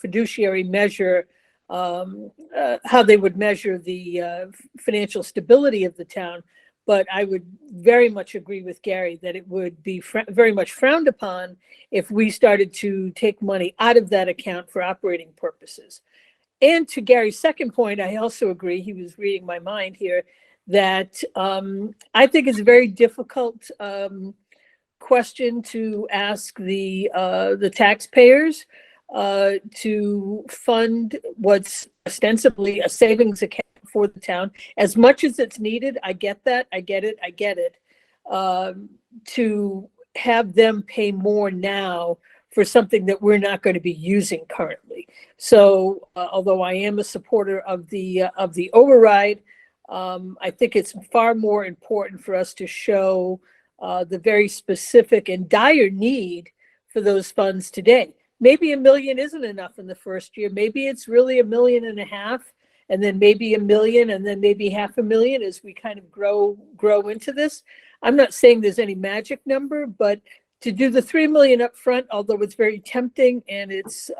I: fiduciary measure, how they would measure the financial stability of the town. But I would very much agree with Gary that it would be very much frowned upon if we started to take money out of that account for operating purposes. And to Gary's second point, I also agree, he was reading my mind here, that I think it's a very difficult question to ask the taxpayers to fund what's ostensibly a savings account for the town. As much as it's needed, I get that, I get it. To have them pay more now for something that we're not going to be using currently. So although I am a supporter of the override, I think it's far more important for us to show the very specific and dire need for those funds today. Maybe $1 million isn't enough in the first year. Maybe it's really $1.5 million, and then maybe $1 million, and then maybe $500,000 as we kind of grow into this. I'm not saying there's any magic number, but to do the $3 million up front, although it's very tempting and it's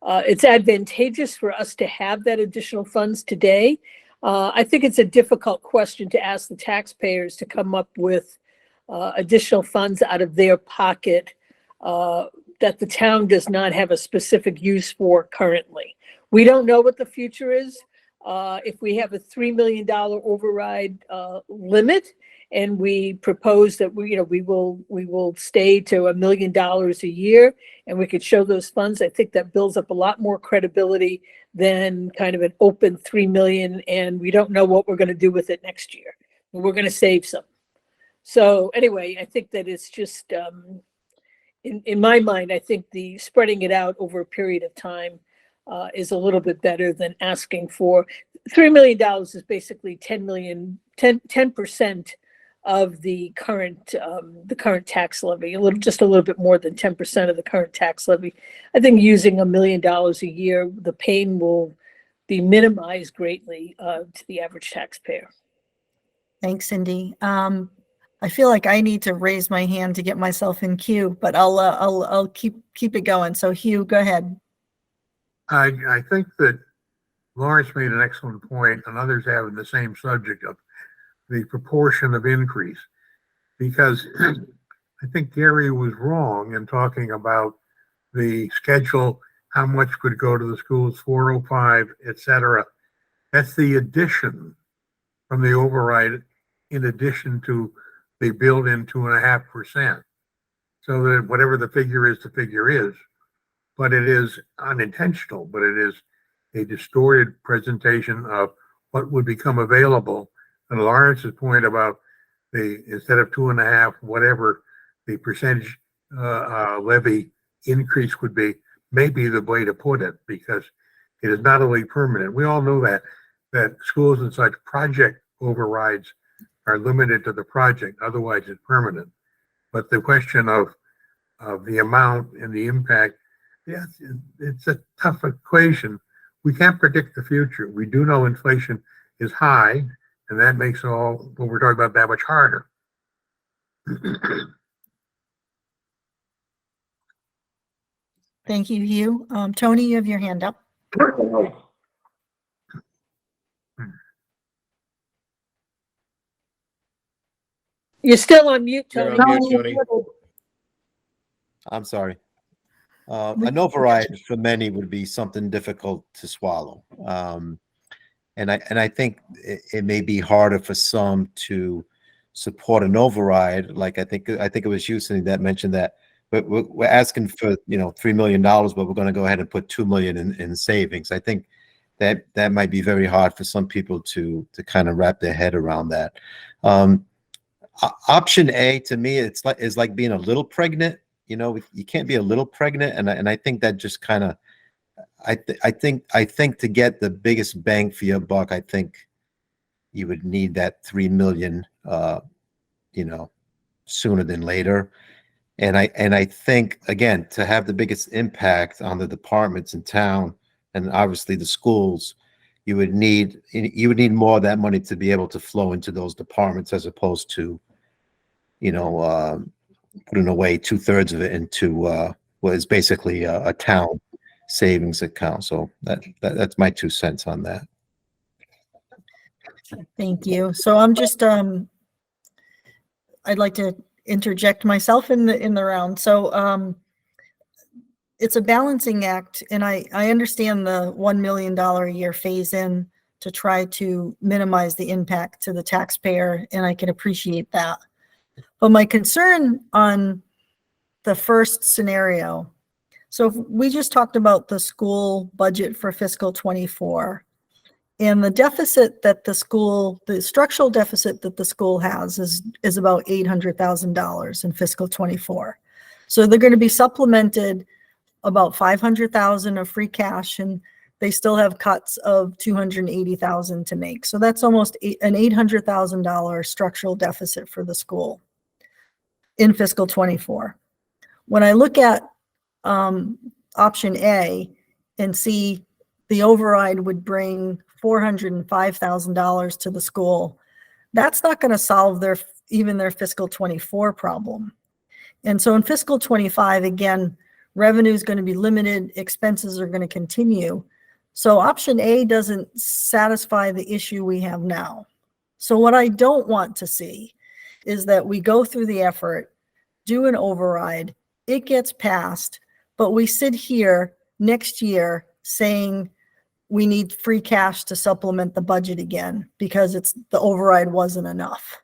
I: advantageous for us to have that additional funds today, I think it's a difficult question to ask the taxpayers to come up with additional funds out of their pocket that the town does not have a specific use for currently. We don't know what the future is. If we have a $3 million override limit, and we propose that we will stay to $1 million a year, and we could show those funds, I think that builds up a lot more credibility than kind of an open 3 million, and we don't know what we're going to do with it next year. We're going to save some. So anyway, I think that it's just, in my mind, I think the spreading it out over a period of time is a little bit better than asking for $3 million is basically 10% of the current tax levy, just a little bit more than 10% of the current tax levy. I think using $1 million a year, the pain will be minimized greatly to the average taxpayer.
A: Thanks, Cindy. I feel like I need to raise my hand to get myself in queue, but I'll keep it going. So Hugh, go ahead.
F: I think that Lawrence made an excellent point, and others have in the same subject of the proportion of increase. because I think Gary was wrong in talking about the schedule, how much would go to the schools, 405, et cetera. That's the addition from the override in addition to the built-in 2.5%. So that whatever the figure is, but it is unintentional, but it is a distorted presentation of what would become available. And Lawrence's point about instead of 2.5, whatever the percentage levy increase would be, may be the way to put it, because it is not only permanent. We all know that schools and such project overrides are limited to the project, otherwise it's permanent. But the question of the amount and the impact, yes, it's a tough equation. We can't predict the future. We do know inflation is high, and that makes all what we're talking about that much harder.
A: Thank you, Hugh. Tony, you have your hand up.
I: You're still on mute,
D: You're
I: Tony.
D: on mute, Tony.
J: I'm sorry. An override for many would be something difficult to swallow. And I think it may be harder for some to support an override. Like I think it was you, Cindy, that mentioned that. But we're asking for $3 million, but we're going to go ahead and put $2 million in savings. I think that might be very hard for some people to kind of wrap their head around that. Option A to me, is like being a little pregnant. You can't be a little pregnant, and I think that just kind of, I think to get the biggest bang for your buck, I think you would need that $3 million, sooner than later. And I think, again, to have the biggest impact on the departments in town and obviously the schools, you would need more of that money to be able to flow into those departments, as opposed to, putting away 2/3 of it into what is basically a town savings account. So that's my 2 cents on that.
A: Thank you. So I'm just, I'd like to interject myself in the round. So it's a balancing act, and I understand the $1 million a year phase in to try to minimize the impact to the taxpayer, and I can appreciate that. But my concern on the first scenario, so if we just talked about the school budget for fiscal 24, and the deficit that the structural deficit that the school has is about $800,000 in fiscal 24. So they're going to be supplemented about $500,000 of free cash, and they still have cuts of $280,000 to make. So that's almost an $800,000 structural deficit for the school in fiscal 24. When I look at option A and see the override would bring $405,000 to the school, that's not going to solve even their fiscal 24 problem. And so in fiscal 25, again, revenue is going to be limited, expenses are going to continue. So option A doesn't satisfy the issue we have now. So what I don't want to see is that we go through the effort, do an override, it gets passed, but we sit here next year saying we need free cash to supplement the budget again because the override wasn't enough.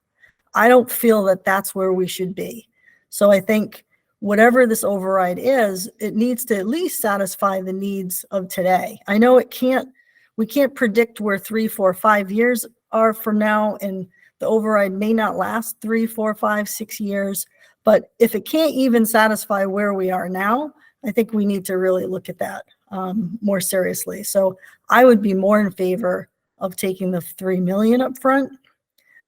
A: I don't feel that that's where we should be. So I think whatever this override is, it needs to at least satisfy the needs of today. I know we can't predict where 3, 4, 5 years are from now, and the override may not last 3, 4, 5, 6 years. But if it can't even satisfy where we are now, I think we need to really look at that more seriously. So I would be more in favor of taking the $3 million up front.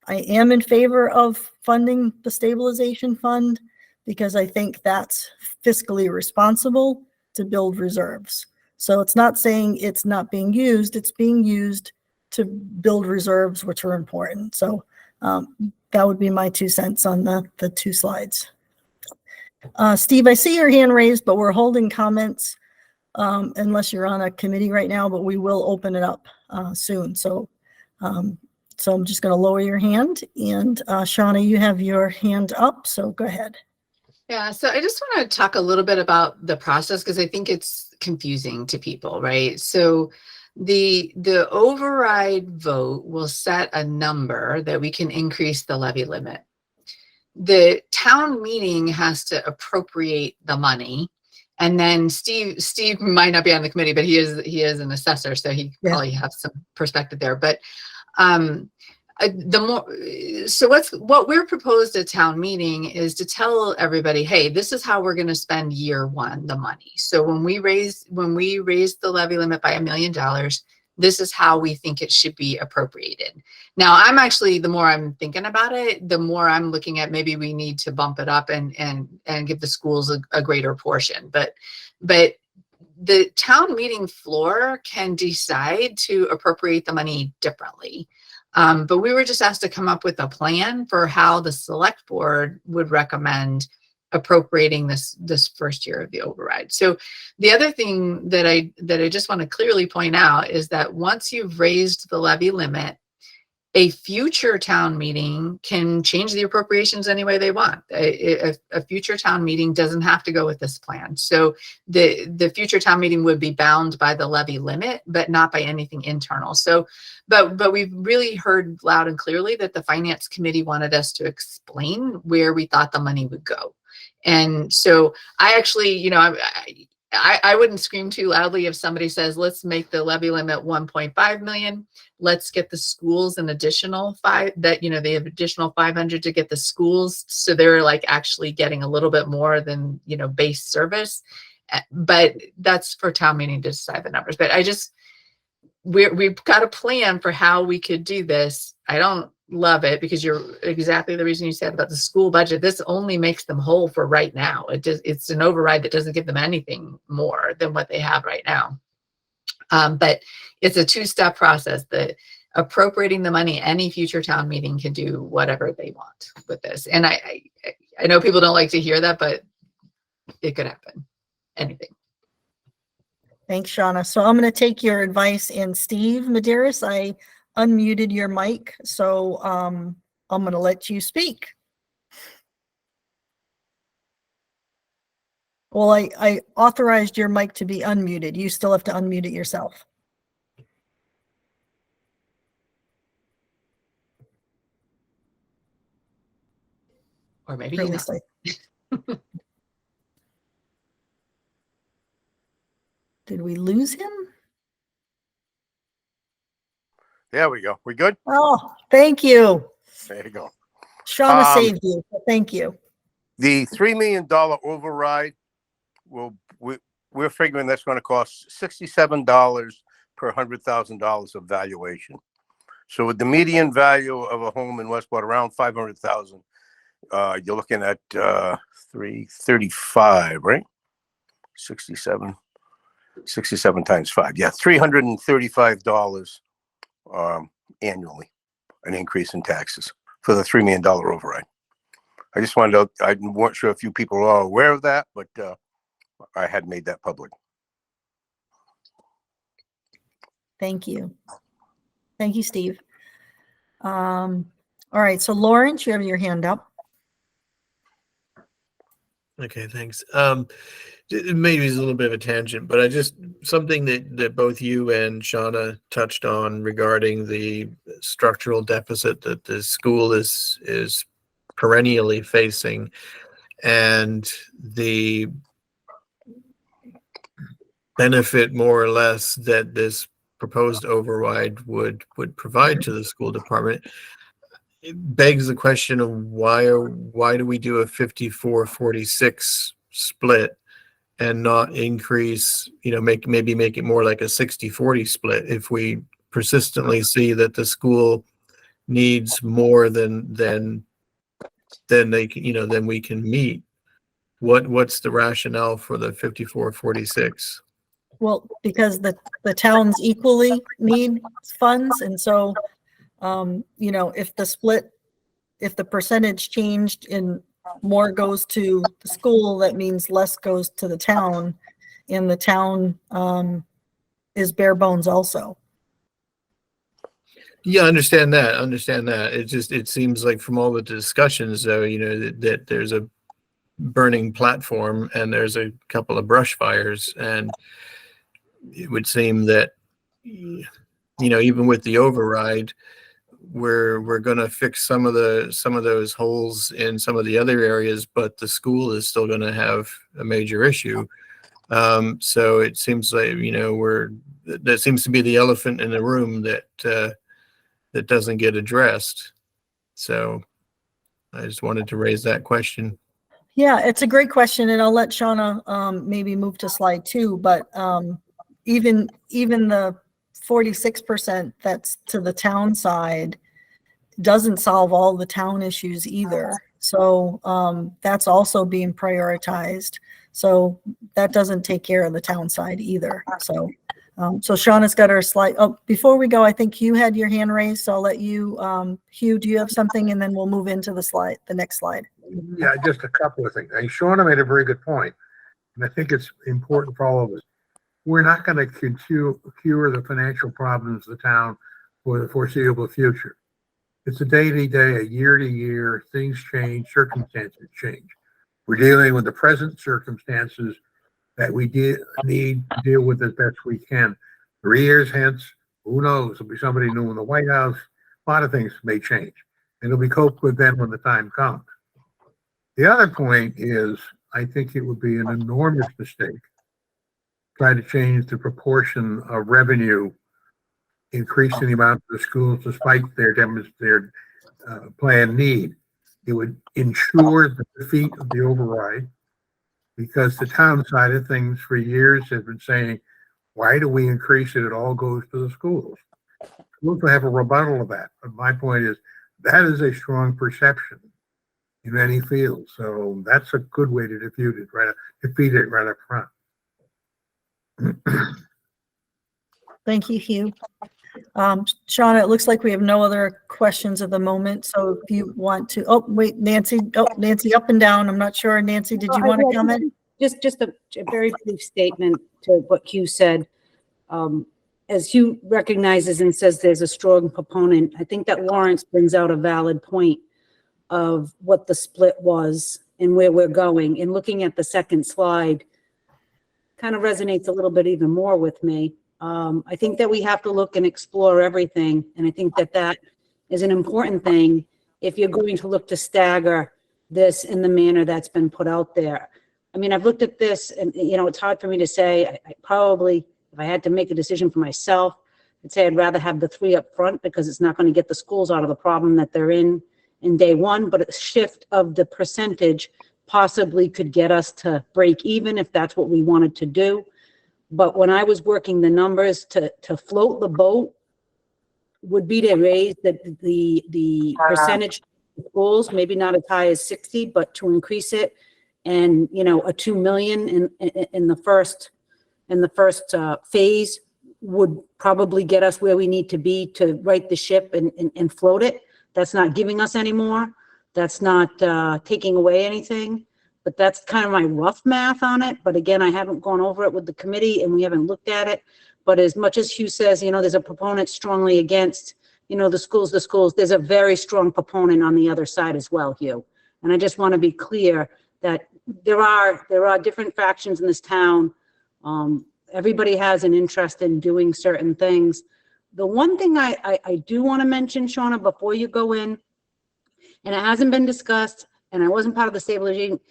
A: I am in favor of funding the stabilization fund because I think that's fiscally responsible to build reserves. So it's not saying it's not being used, it's being used to build reserves, which are important. So that would be my 2 cents on the 2 slides. Steve, I see your hand raised, but we're holding comments unless you're on a committee right now, but we will open it up soon. So So I'm just going to lower your hand, and Shauna, you have your hand up, so go ahead.
B: Yeah, so I just want to talk a little bit about the process because I think it's confusing to people, right? So the override vote will set a number that we can increase the levy limit. The town meeting has to appropriate the money. And then Steve might not be on the committee, but he is an assessor, so he probably has some perspective there. But what we're proposed at town meeting is to tell everybody, hey, this is how we're going to spend year one, the money. So when we raise the levy limit by $1 million, this is how we think it should be appropriated. Now, I'm actually, the more I'm thinking about it, the more I'm looking at maybe we need to bump it up and give the schools a greater portion. But the town meeting floor can decide to appropriate the money differently. But we were just asked to come up with a plan for how the select board would recommend appropriating this first year of the override. So the other thing that I just want to clearly point out is that once you've raised the levy limit, a future town meeting can change the appropriations any way they want. A future town meeting doesn't have to go with this plan. So the future town meeting would be bound by the levy limit, but not by anything internal. So, but we've really heard loud and clearly that the finance committee wanted us to explain where we thought the money would go. And so I actually, I wouldn't scream too loudly if somebody says, let's make the levy limit 1.5 million. Let's get the schools an additional they have additional 500 to get the schools. So they're like actually getting a little bit more than, base service. But that's for town meeting to decide the numbers. But we've got a plan for how we could do this. I don't love it because you're exactly the reason you said about the school budget. This only makes them whole for right now. It's an override that doesn't give them anything more than what they have right now. But it's a two-step process. The appropriating the money, any future town meeting can do whatever they want with this. And I know people don't like to hear that, but it could happen. Anything.
A: Thanks, Shauna. So I'm going to take your advice, and Steve Medeiros, I unmuted your mic, so I'm going to let you speak. Well, I authorized your mic to be unmuted. You still have to unmute it yourself.
B: Or maybe
A: Or at
B: he's
A: least
B: not.
A: Did we lose him?
K: There we go. We good?
A: Oh, thank you.
K: There you go.
A: Shauna saved you. So thank you.
K: The $3 million override, we're figuring that's going to cost $67 per $100,000 of valuation. So with the median value of a home in Westport around $500,000, you're looking at 335, right? 67 times 5. Yeah, $335 annually, an increase in taxes for the $3 million override. I just wanted to, I weren't sure if you people are all aware of that, but I had made that public.
A: Thank you. Thank you, Steve. All right, so Lawrence, you have your hand up.
D: Okay, thanks. Maybe it's a little bit of a tangent, but something that both you and Shauna touched on regarding the structural deficit that the school is perennially facing, and the benefit more or less that this proposed override would provide to the school department. It begs the question of why do we do a 54-46 split and not increase, maybe make it more like a 60-40 split if we persistently see that the school needs more than they can, than we can meet. What's the rationale for the 54-46?
A: Well, because the towns equally need funds, and so if the percentage changed and more goes to the school, that means less goes to the town, and the town is bare bones also.
D: Yeah, understand that. It seems like from all the discussions though, that there's a burning platform and there's a couple of brush fires, and it would seem that, even with the override, we're going to fix some of those holes in some of the other areas, but the school is still going to have a major issue. So it seems like, that seems to be the elephant in the room that doesn't get addressed. So I just wanted to raise that question.
A: Yeah, it's a great question, and I'll let Shauna maybe move to slide 2. But even the 46% that's to the town side doesn't solve all the town issues either. So that's also being prioritized. So that doesn't take care of the town side either. So Shauna's got her slide. Oh, before we go, I think Hugh had your hand raised, so I'll let you, Hugh, do you have something? And then we'll move into the next slide.
F: Yeah, just a couple of things. And Shauna made a very good point, and I think it's important for all of us. We're not going to cure the financial problems of the town for the foreseeable future. It's a day-to-day, a year-to-year, things change, circumstances change. We're dealing with the present circumstances that we need to deal with as best we can. 3 years hence, who knows? There'll be somebody new in the White House. A lot of things may change, and it'll be coped with then when the time comes. The other point is, I think it would be an enormous mistake try to change the proportion of revenue, increasing the amount of the schools despite their planned need. It would ensure the defeat of the override, because the town side of things for years has been saying, why do we increase it? It all goes to the schools. Schools will have a rebuttal of that. But my point is, that is a strong perception in many fields. So that's a good way to defeat it right up front.
A: Thank you, Hugh. Shauna, it looks like we have no other questions at the moment. So if you want to, oh, wait, Nancy up and down. I'm not sure. Nancy, did you want to comment?
C: Just a very brief statement to what Hugh said. As Hugh recognizes and says there's a strong proponent, I think that Lawrence brings out a valid point of what the split was and where we're going. And looking at the second slide kind of resonates a little bit even more with me. I think that we have to look and explore everything. And I think that that is an important thing if you're going to look to stagger this in the manner that's been put out there. I mean, I've looked at this and, it's hard for me to say. I probably, if I had to make a decision for myself, I'd say I'd rather have the 3 up front, because it's not going to get the schools out of the problem that they're in day one, but a shift of the percentage possibly could get us to break even if that's what we wanted to do. But when I was working the numbers to float the boat would be to raise the percentage of schools, maybe not as high as 60, but to increase it. And, a 2 million in the first phase would probably get us where we need to be to right the ship and float it. That's not giving us any more. That's not taking away anything. But that's kind of my rough math on it. But again, I haven't gone over it with the committee and we haven't looked at it. But as much as Hugh says, there's a proponent strongly against, the schools, there's a very strong proponent on the other side as well, Hugh. And I just want to be clear that there are different factions in this town. Everybody has an interest in doing certain things. The one thing I do want to mention, Shauna, before you go in, and it hasn't been discussed, and I wasn't part of the stabilization,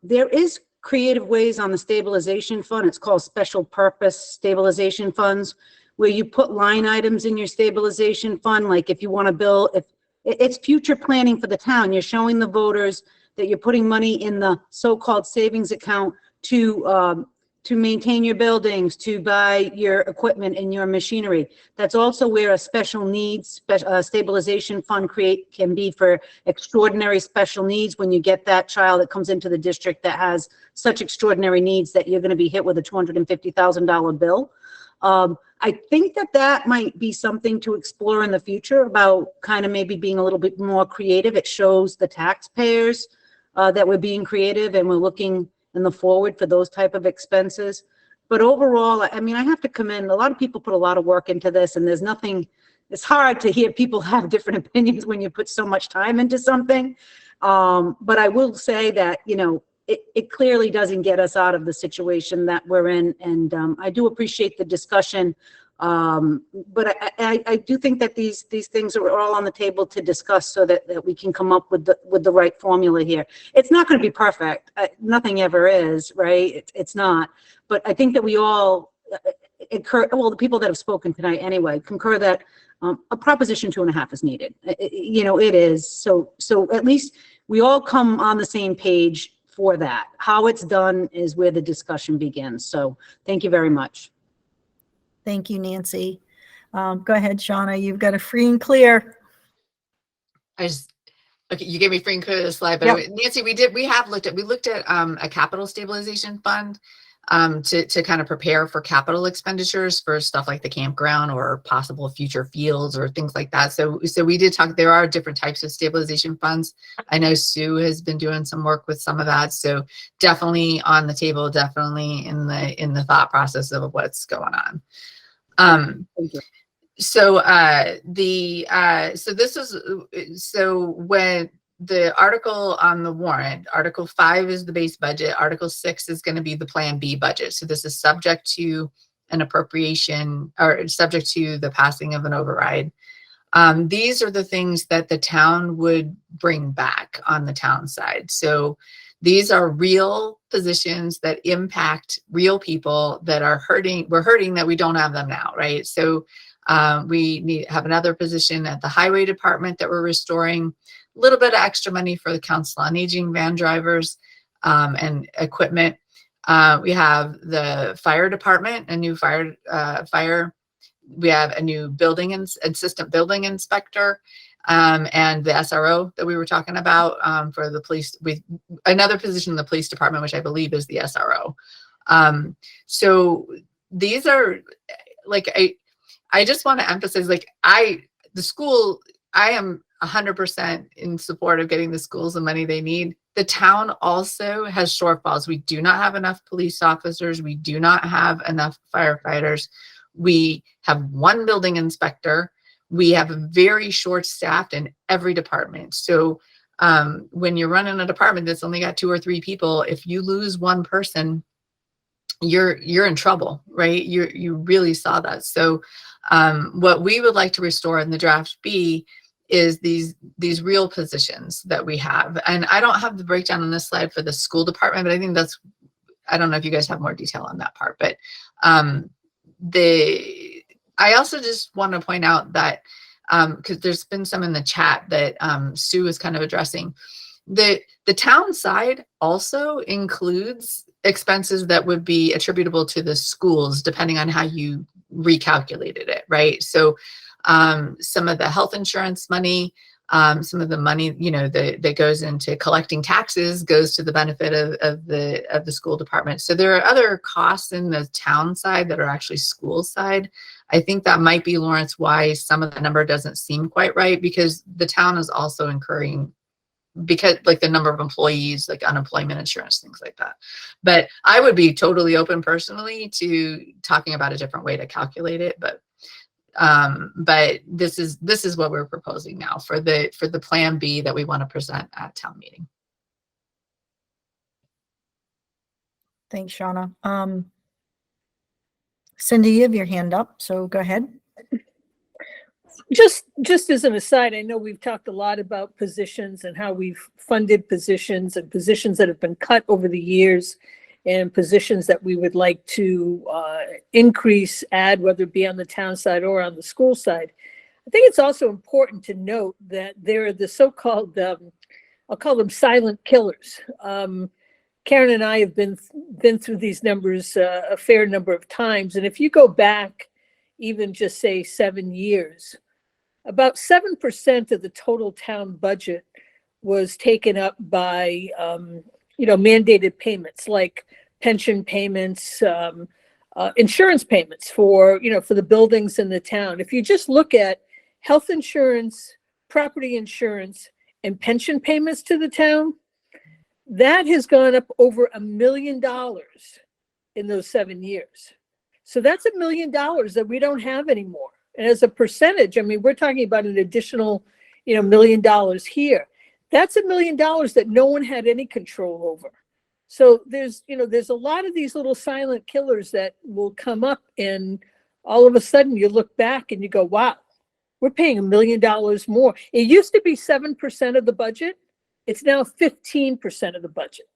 C: there is creative ways on the stabilization fund. It's called special purpose stabilization funds, where you put line items in your stabilization fund. Like if you want to build, if it's future planning for the town, you're showing the voters that you're putting money in the so-called savings account to maintain your buildings, to buy your equipment and your machinery. That's also where a special needs stabilization fund can be for extraordinary special needs, when you get that child that comes into the district that has such extraordinary needs that you're going to be hit with a $250,000 bill. I think that might be something to explore in the future, about kind of maybe being a little bit more creative. It shows the taxpayers that we're being creative and we're looking in the forward for those type of expenses. But overall, I mean, I have to commend, a lot of people put a lot of work into this, and there's nothing it's hard to hear people have different opinions when you put so much time into something. But I will say that, you know, it clearly doesn't get us out of the situation that we're in. And I do appreciate the discussion. But I do think that these things are all on the table to discuss so that we can come up with the right formula here. It's not going to be perfect. Nothing ever is, right? It's not. But I think that we all well, the people that have spoken tonight anyway, concur that a Proposition 2.5 is needed. You know, it is. So at least we all come on the same page for that. How it's done is where the discussion begins. So thank you very much.
A: Thank you, Nancy. Go ahead, Shauna. You've got a free and clear.
B: Okay, you gave me free and clear the slide, but
A: Yep.
B: Nancy, we looked at a capital stabilization fund to kind of prepare for capital expenditures for stuff like the campground or possible future fields or things like that. So we did talk, there are different types of stabilization funds. I know Sue has been doing some work with some of that. So definitely on the table, definitely in the thought process of what's going on.
C: Thank you.
B: So when the article on the warrant, Article 5 is the base budget, Article 6 is going to be the Plan B budget. So this is subject to an appropriation or subject to the passing of an override. These are the things that the town would bring back on the town side. So these are real positions that impact real people that are hurting. We're hurting that we don't have them now, right? So we have another position at the highway department that we're restoring. A little bit of extra money for the Council on Aging van drivers and equipment. We have the fire department, a new fire. We have a new building and assistant building inspector, and the SRO that we were talking about for the police. With another position in the police department, which I believe is the SRO. So these are like I just want to emphasize, like I am 100% in support of getting the schools the money they need. The town also has shortfalls. We do not have enough police officers. We do not have enough firefighters. We have one building inspector. We have very short staffed in every department. So when you're running a department that's only got 2 or 3 people, if you lose one person, you're in trouble, right? You really saw that. So what we would like to restore in the draft B is these real positions that we have. And I don't have the breakdown on this slide for the school department, but I think I don't know if you guys have more detail on that part, but I also just want to point out that because there's been some in the chat that Sue is kind of addressing. The town side also includes expenses that would be attributable to the schools, depending on how you recalculated it, right? So some of the health insurance money, some of the money, that goes into collecting taxes goes to the benefit of the school department. So there are other costs in the town side that are actually school side. I think that might be, Lawrence, why some of the number doesn't seem quite right, because the town is also incurring, because like the number of employees, like unemployment insurance, things like that. But I would be totally open personally to talking about a different way to calculate it. But this is what we're proposing now for the Plan B that we want to present at town meeting.
A: Thanks, Shauna. Cindy, you have your hand up, so go ahead.
I: Just as an aside, I know we've talked a lot about positions and how we've funded positions and positions that have been cut over the years and positions that we would like to add, whether it be on the town side or on the school side. I think it's also important to note that there are the so-called, I'll call them silent killers. Karen and I have been through these numbers a fair number of times. And if you go back even just say 7 years, about 7% of the total town budget was taken up by, mandated payments like pension payments, insurance payments for the buildings in the town. If you just look at health insurance, property insurance, and pension payments to the town, that has gone up over $1 million in those 7 years. So that's $1 million that we don't have anymore. And as a percentage, I mean, we're talking about an additional, $1 million here. That's $1 million that no one had any control over. So there's a lot of these little silent killers that will come up, and all of a sudden you look back and you go, wow, we're paying $1 million more. It used to be 7% of the budget. It's now 15% of the budget.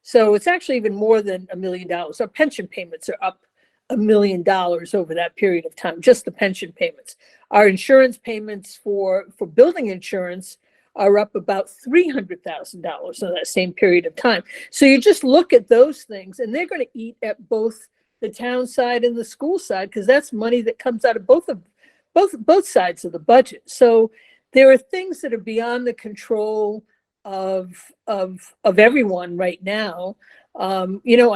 I: So it's actually even more than $1 million. Our pension payments are up $1 million over that period of time, just the pension payments. Our insurance payments for building insurance are up about $300,000 in that same period of time. So you just look at those things, and they're going to eat at both the town side and the school side, because that's money that comes out of both sides of the budget. So there are things that are beyond the control of everyone right now. I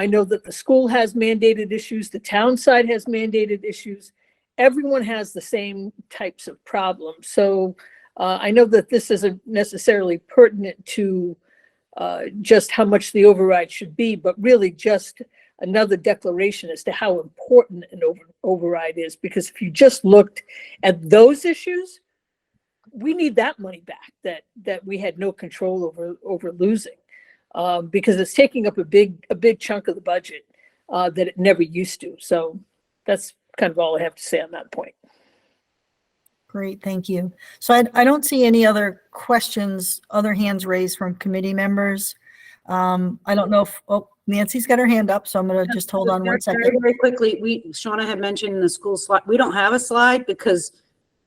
I: know that the school has mandated issues, the town side has mandated issues. Everyone has the same types of problems. So I know that this isn't necessarily pertinent to just how much the override should be, but really just another declaration as to how important an override is. Because if you just looked at those issues, we need that money back that we had no control over losing, because it's taking up a big chunk of the budget that it never used to. So that's kind of all I have to say on that point.
A: Great, thank you. So I don't see any other questions, other hands raised from committee members. I don't know if, Nancy's got her hand up, so I'm going to just hold on one second.
C: Very quickly, Shauna had mentioned in the school slide, we don't have a slide because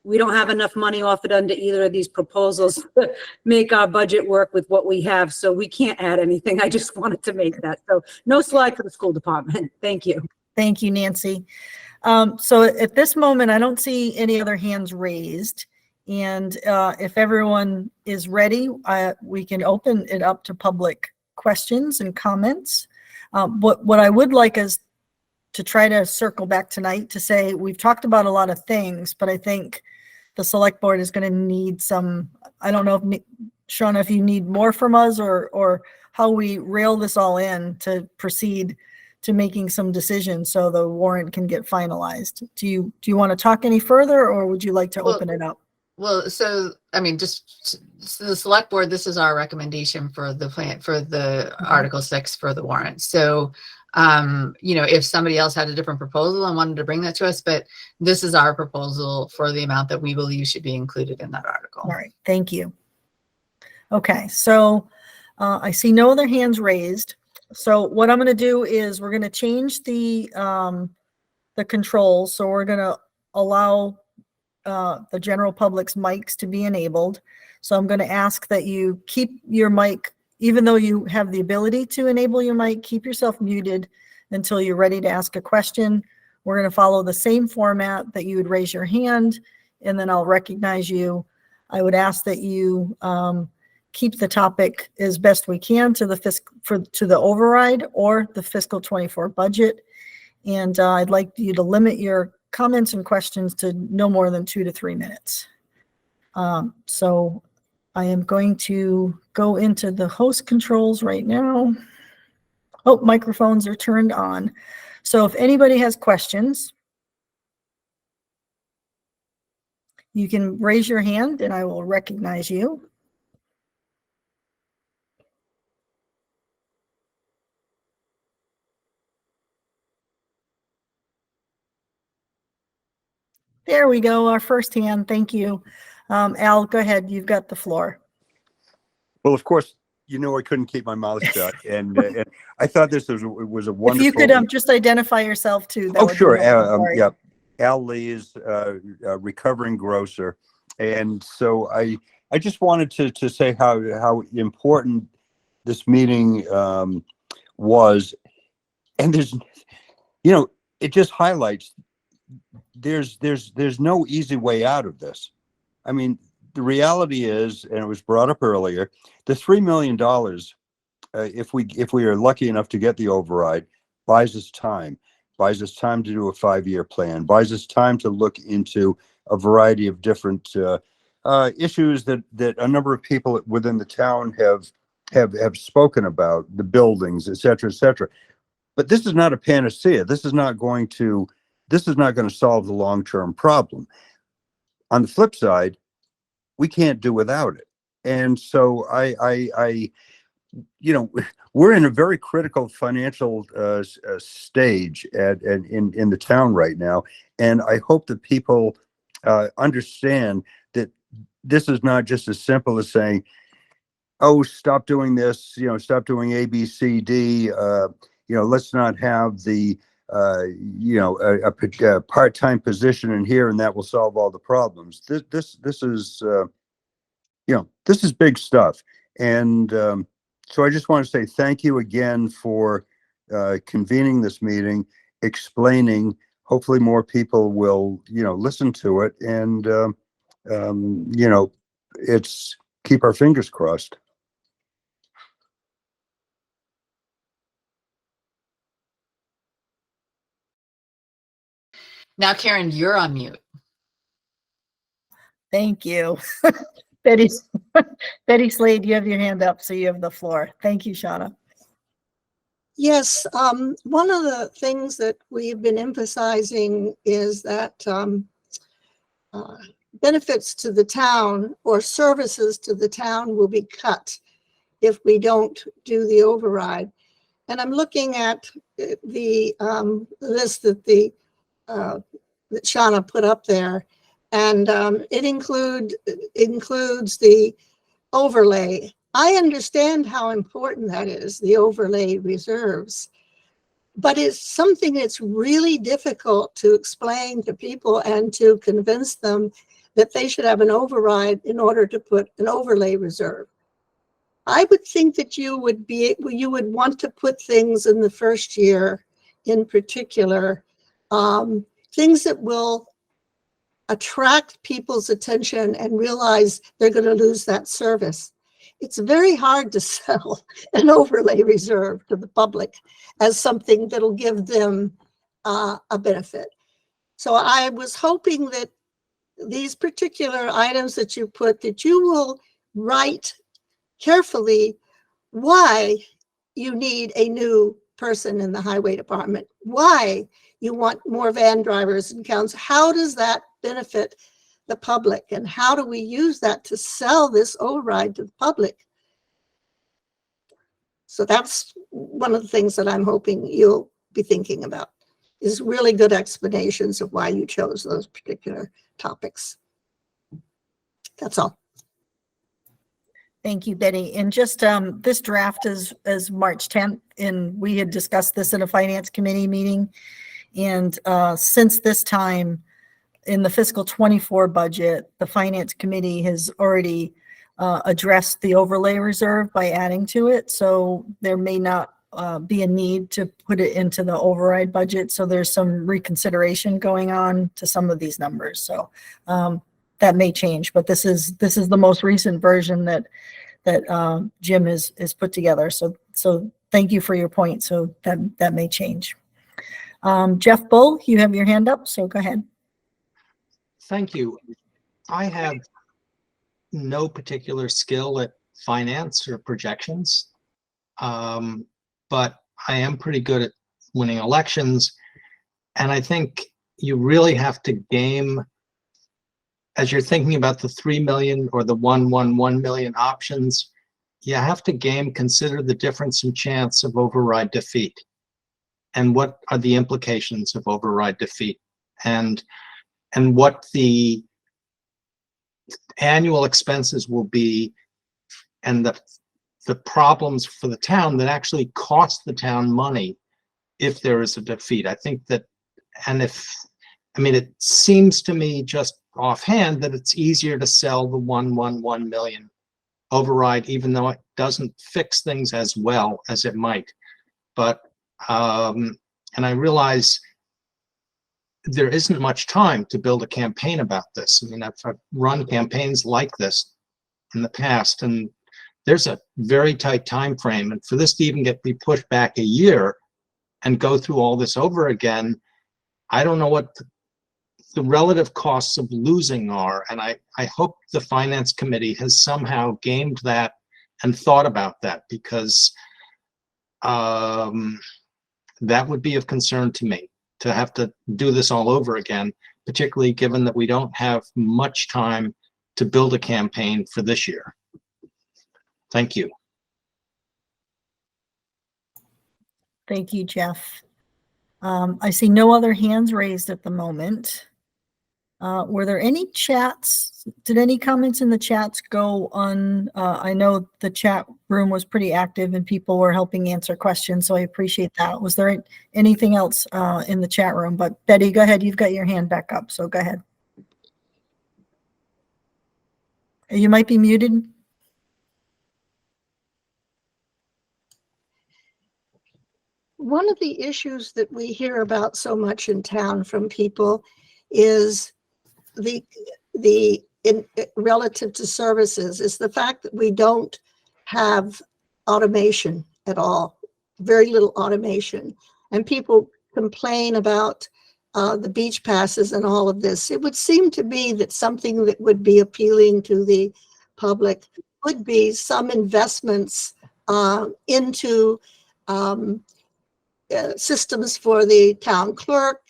C: we don't have enough money offered under either of these proposals to make our budget work with what we have. So we can't add anything. I just wanted to make that. So no slide for the school department. Thank you.
A: Thank you, Nancy. So at this moment, I don't see any other hands raised. And if everyone is ready, we can open it up to public questions and comments. What I would like is to try to circle back tonight to say, we've talked about a lot of things, but I think the select board is going to need some, I don't know if Shauna, if you need more from us or how we rail this all in to proceed to making some decisions so the warrant can get finalized. Do you want to talk any further, or would you like to open it up?
B: Well, so, I mean, just so the select board, this is our recommendation for the plan, for the Article 6 for the warrant. So, if somebody else had a different proposal and wanted to bring that to us, but this is our proposal for the amount that we believe should be included in that article.
A: All right, thank you. Okay, so I see no other hands raised. So what I'm going to do is we're going to change the controls. So we're going to allow the general public's mics to be enabled. So I'm going to ask that you keep your mic, even though you have the ability to enable your mic, keep yourself muted until you're ready to ask a question. We're going to follow the same format that you would raise your hand, and then I'll recognize you. I would ask that you keep the topic as best we can to the override or the fiscal 24 budget. And I'd like you to limit your comments and questions to no more than 2 to 3 minutes. So I am going to go into the host controls right now. Oh, microphones are turned on. So if anybody has questions, you can raise your hand and I will recognize you. There we go, our first hand, thank you. Al, go ahead, you've got the floor.
L: Well, of course, I couldn't keep my mouth shut, and I thought this was a wonderful.
A: If you could just identify yourself too.
L: Oh, sure. Yeah, Al Lees, recovering grocer, and so I just wanted to say how important this meeting was, and there's, it just highlights there's no easy way out of this. I mean, the reality is, and it was brought up earlier, the $3 million, if we are lucky enough to get the override, buys us time to do a 5-year plan, buys us time to look into a variety of different issues that a number of people within the town have spoken about, the buildings, et cetera, et cetera. But this is not a panacea. This is not going to solve the long-term problem. On the flip side, we can't do without it. And so we're in a very critical financial stage in the town right now. And I hope that people understand that this is not just as simple as saying, oh, stop doing this, stop doing A, B, C, D, let's not have the, a part-time position in here and that will solve all the problems. This is, this is big stuff. And so I just want to say thank you again for convening this meeting, explaining. Hopefully more people will, listen to it, and it's keep our fingers crossed.
B: Now, Karen, you're on mute.
A: Thank you. Betty Slade, you have your hand up, so you have the floor. Thank you, Shauna.
M: Yes, one of the things that we've been emphasizing is that benefits to the town or services to the town will be cut if we don't do the override. And I'm looking at the list that that Shauna put up there, and it includes the overlay. I understand how important that is, the overlay reserves, but it's something that's really difficult to explain to people and to convince them that they should have an override in order to put an overlay reserve. I would think that you would want to put things in the first year, in particular, things that will attract people's attention and realize they're going to lose that service. It's very hard to sell an overlay reserve to the public as something that'll give them a benefit. So I was hoping that these particular items that you put, that you will write carefully why you need a new person in the highway department, why you want more van drivers and counts. How does that benefit the public, and how do we use that to sell this override to the public? So that's one of the things that I'm hoping you'll be thinking about, is really good explanations of why you chose those particular topics. That's all.
A: Thank you, Betty. And just this draft is March 10th, and we had discussed this in a finance committee meeting. And since this time in the fiscal 24 budget, the finance committee has already addressed the overlay reserve by adding to it. So there may not be a need to put it into the override budget. So there's some reconsideration going on to some of these numbers. So that may change, but this is the most recent version that Jim has put together. So thank you for your point. So that may change. Jeff Bull, you have your hand up, so go ahead.
N: Thank you. I have no particular skill at finance or projections, but I am pretty good at winning elections. And I think you really have to game, as you're thinking about the 3 million or the 1 million options, you have to consider the difference in chance of override defeat. And what are the implications of override defeat? And what the annual expenses will be, and the problems for the town that actually cost the town money if there is a defeat. I think that, it seems to me just offhand that it's easier to sell the 1 million override, even though it doesn't fix things as well as it might. But, and I realize there isn't much time to build a campaign about this. I've run campaigns like this in the past, and there's a very tight time frame. And for this to even be pushed back a year and go through all this over again, I don't know what the relative costs of losing are. And I hope the finance committee has somehow gamed that and thought about that, because that would be of concern to me, to have to do this all over again. particularly given that we don't have much time to build a campaign for this year. Thank you.
A: Thank you, Jeff. I see no other hands raised at the moment. Were there any chats? Did any comments in the chats go on? I know the chat room was pretty active and people were helping answer questions, so I appreciate that. Was there anything else in the chat room? But Betty, go ahead. You've got your hand back up, so go ahead. You might be muted.
M: One of the issues that we hear about so much in town from people is relative to services is the fact that we don't have automation at all, very little automation. And people complain about the beach passes and all of this. It would seem to me that something that would be appealing to the public would be some investments into systems for the town clerk,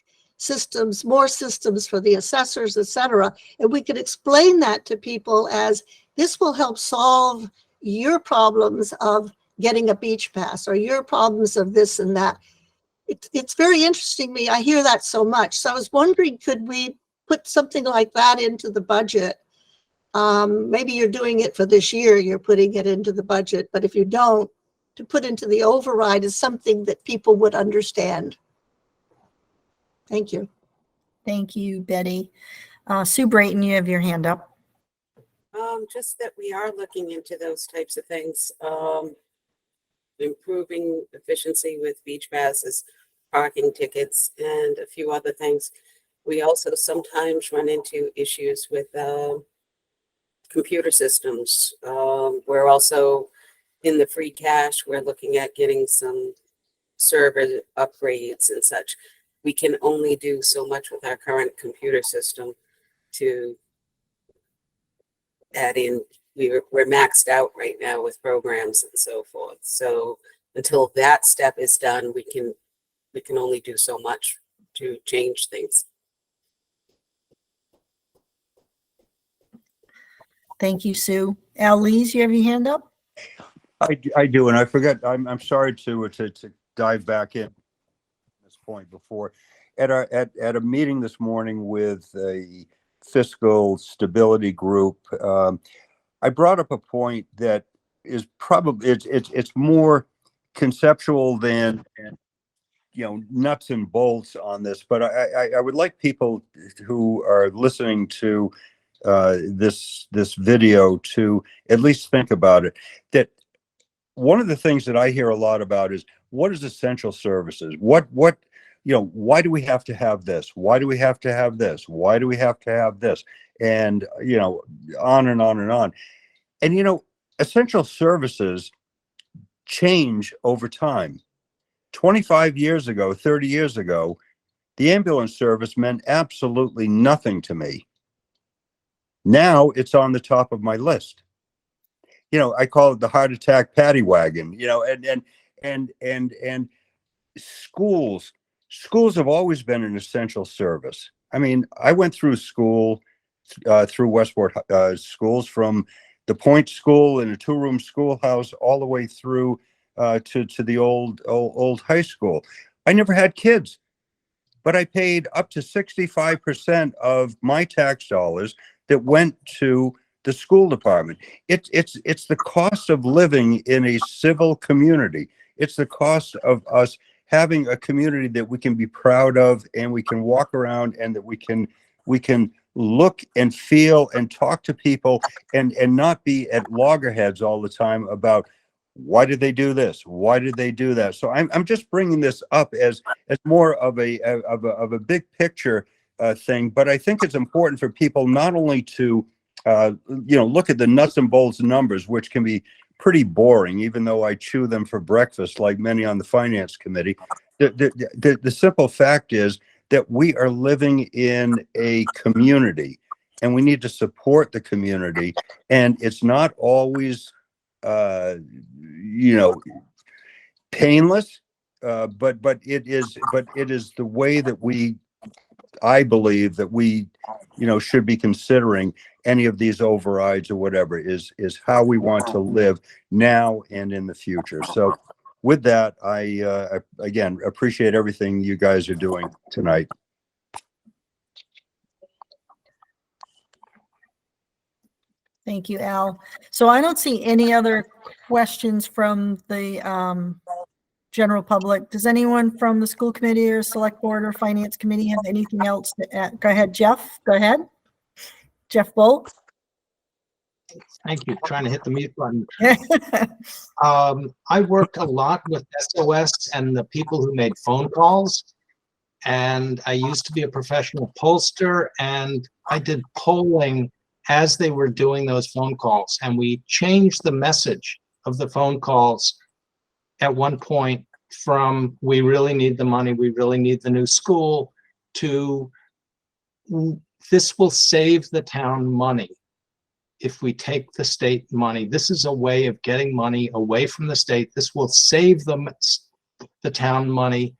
M: more systems for the assessors, etc. And we could explain that to people as this will help solve your problems of getting a beach pass or your problems of this and that. It's very interesting to me. I hear that so much. So I was wondering, could we put something like that into the budget? Maybe you're doing it for this year, you're putting it into the budget, but if you don't, to put into the override is something that people would understand. Thank you.
A: Thank you, Betty. Sue Brayton, you have your hand up.
O: Just that we are looking into those types of things, improving efficiency with beach passes, parking tickets, and a few other things. We also sometimes run into issues with computer systems. We're also in the free cash, we're looking at getting some server upgrades and such. We can only do so much with our current computer system to add in. We're maxed out right now with programs and so forth. So until that step is done, we can only do so much to change things.
A: Thank you, Sue. Al Lees, you have your hand up?
L: I do, and I forgot. I'm sorry to dive back in at this point before. At a meeting this morning with a fiscal stability group, I brought up a point that is probably it's more conceptual than nuts and bolts on this. But I would like people who are listening to this video to at least think about it. That one of the things that I hear a lot about is what is essential services? What why do we have to have this? Why do we have to have this? Why do we have to have this? And on and on and on. And essential services change over time. 25 years ago, 30 years ago, the ambulance service meant absolutely nothing to me. Now it's on the top of my list. I call it the heart attack paddy wagon, and schools have always been an essential service. I mean, I went through school, through Westport schools, from the Point School in a 2-room schoolhouse all the way through to the old high school. I never had kids, but I paid up to 65% of my tax dollars that went to the school department. It's the cost of living in a civil community. It's the cost of us having a community that we can be proud of, and we can walk around, and that we can look and feel and talk to people, and not be at loggerheads all the time about why did they do this? Why did they do that? So I'm just bringing this up as more of a big picture thing, but I think it's important for people not only to look at the nuts and bolts numbers, which can be pretty boring, even though I chew them for breakfast like many on the finance committee. The simple fact is that we are living in a community, and we need to support the community. And it's not always, painless, but it is the way that we I believe that we, should be considering any of these overrides or whatever is how we want to live now and in the future. So with that, I again appreciate everything you guys are doing tonight.
A: Thank you, Al. So I don't see any other questions from the general public. Does anyone from the school committee or select board or finance committee have anything else to add? Go ahead, Jeff. Go ahead. Jeff Bolt.
N: Thank you. Trying to hit the mute button. I worked a lot with SOS and the people who made phone calls. And I used to be a professional pollster, and I did polling as they were doing those phone calls. And we changed the message of the phone calls at one point from "we really need the money, we really need the new school" to "this will save the town money if we take the state money. This is a way of getting money away from the state. This will save the town money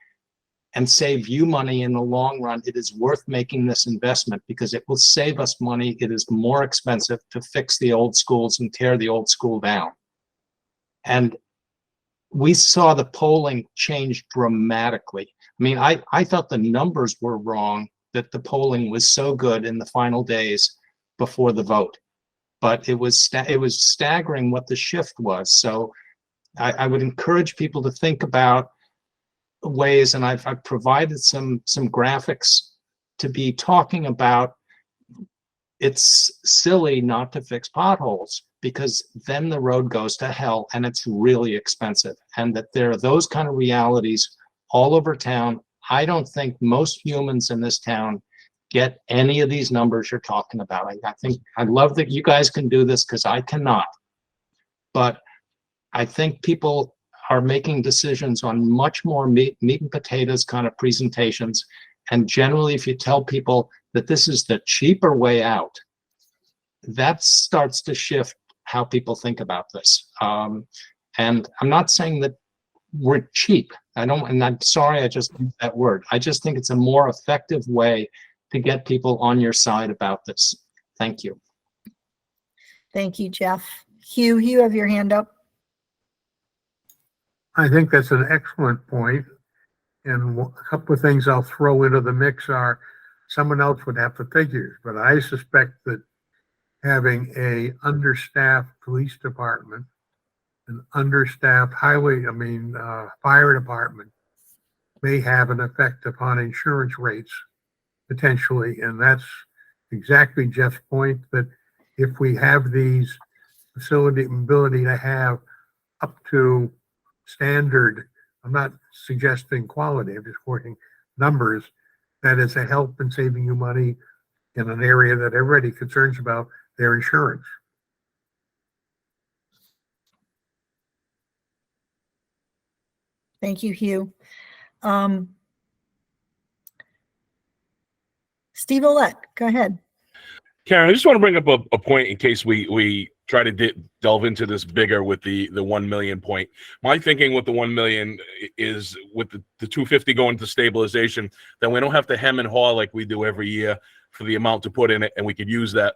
N: and save you money in the long run. It is worth making this investment because it will save us money. It is more expensive to fix the old schools and tear the old school down." And we saw the polling change dramatically. I mean, I thought the numbers were wrong, that the polling was so good in the final days before the vote. But it was staggering what the shift was. So I would encourage people to think about ways, and I've provided some graphics to be talking about. It's silly not to fix potholes because then the road goes to hell and it's really expensive. And that there are those kind of realities all over town. I don't think most humans in this town get any of these numbers you're talking about. I think I love that you guys can do this because I cannot. But I think people are making decisions on much more meat and potatoes kind of presentations. And generally, if you tell people that this is the cheaper way out, that starts to shift how people think about this. And I'm not saying that we're cheap. And I'm sorry I just used that word. I just think it's a more effective way to get people on your side about this. Thank you.
A: Thank you, Jeff. Hugh, you have your hand up.
F: I think that's an excellent point. And a couple of things I'll throw into the mix are someone else would have the figures, but I suspect that having a understaffed police department, an understaffed fire department may have an effect upon insurance rates potentially. And that's exactly Jeff's point, that if we have these ability to have up to standard, I'm not suggesting quality, I'm just quoting numbers, that is a help in saving you money in an area that everybody concerns about their insurance.
A: Thank you, Hugh. Steve Olet, go ahead.
P: Karen, I just want to bring up a point in case we try to delve into this bigger with the 1 million point. My thinking with the 1 million is with the 250 going to stabilization, then we don't have to hem and haw like we do every year for the amount to put in it, and we could use that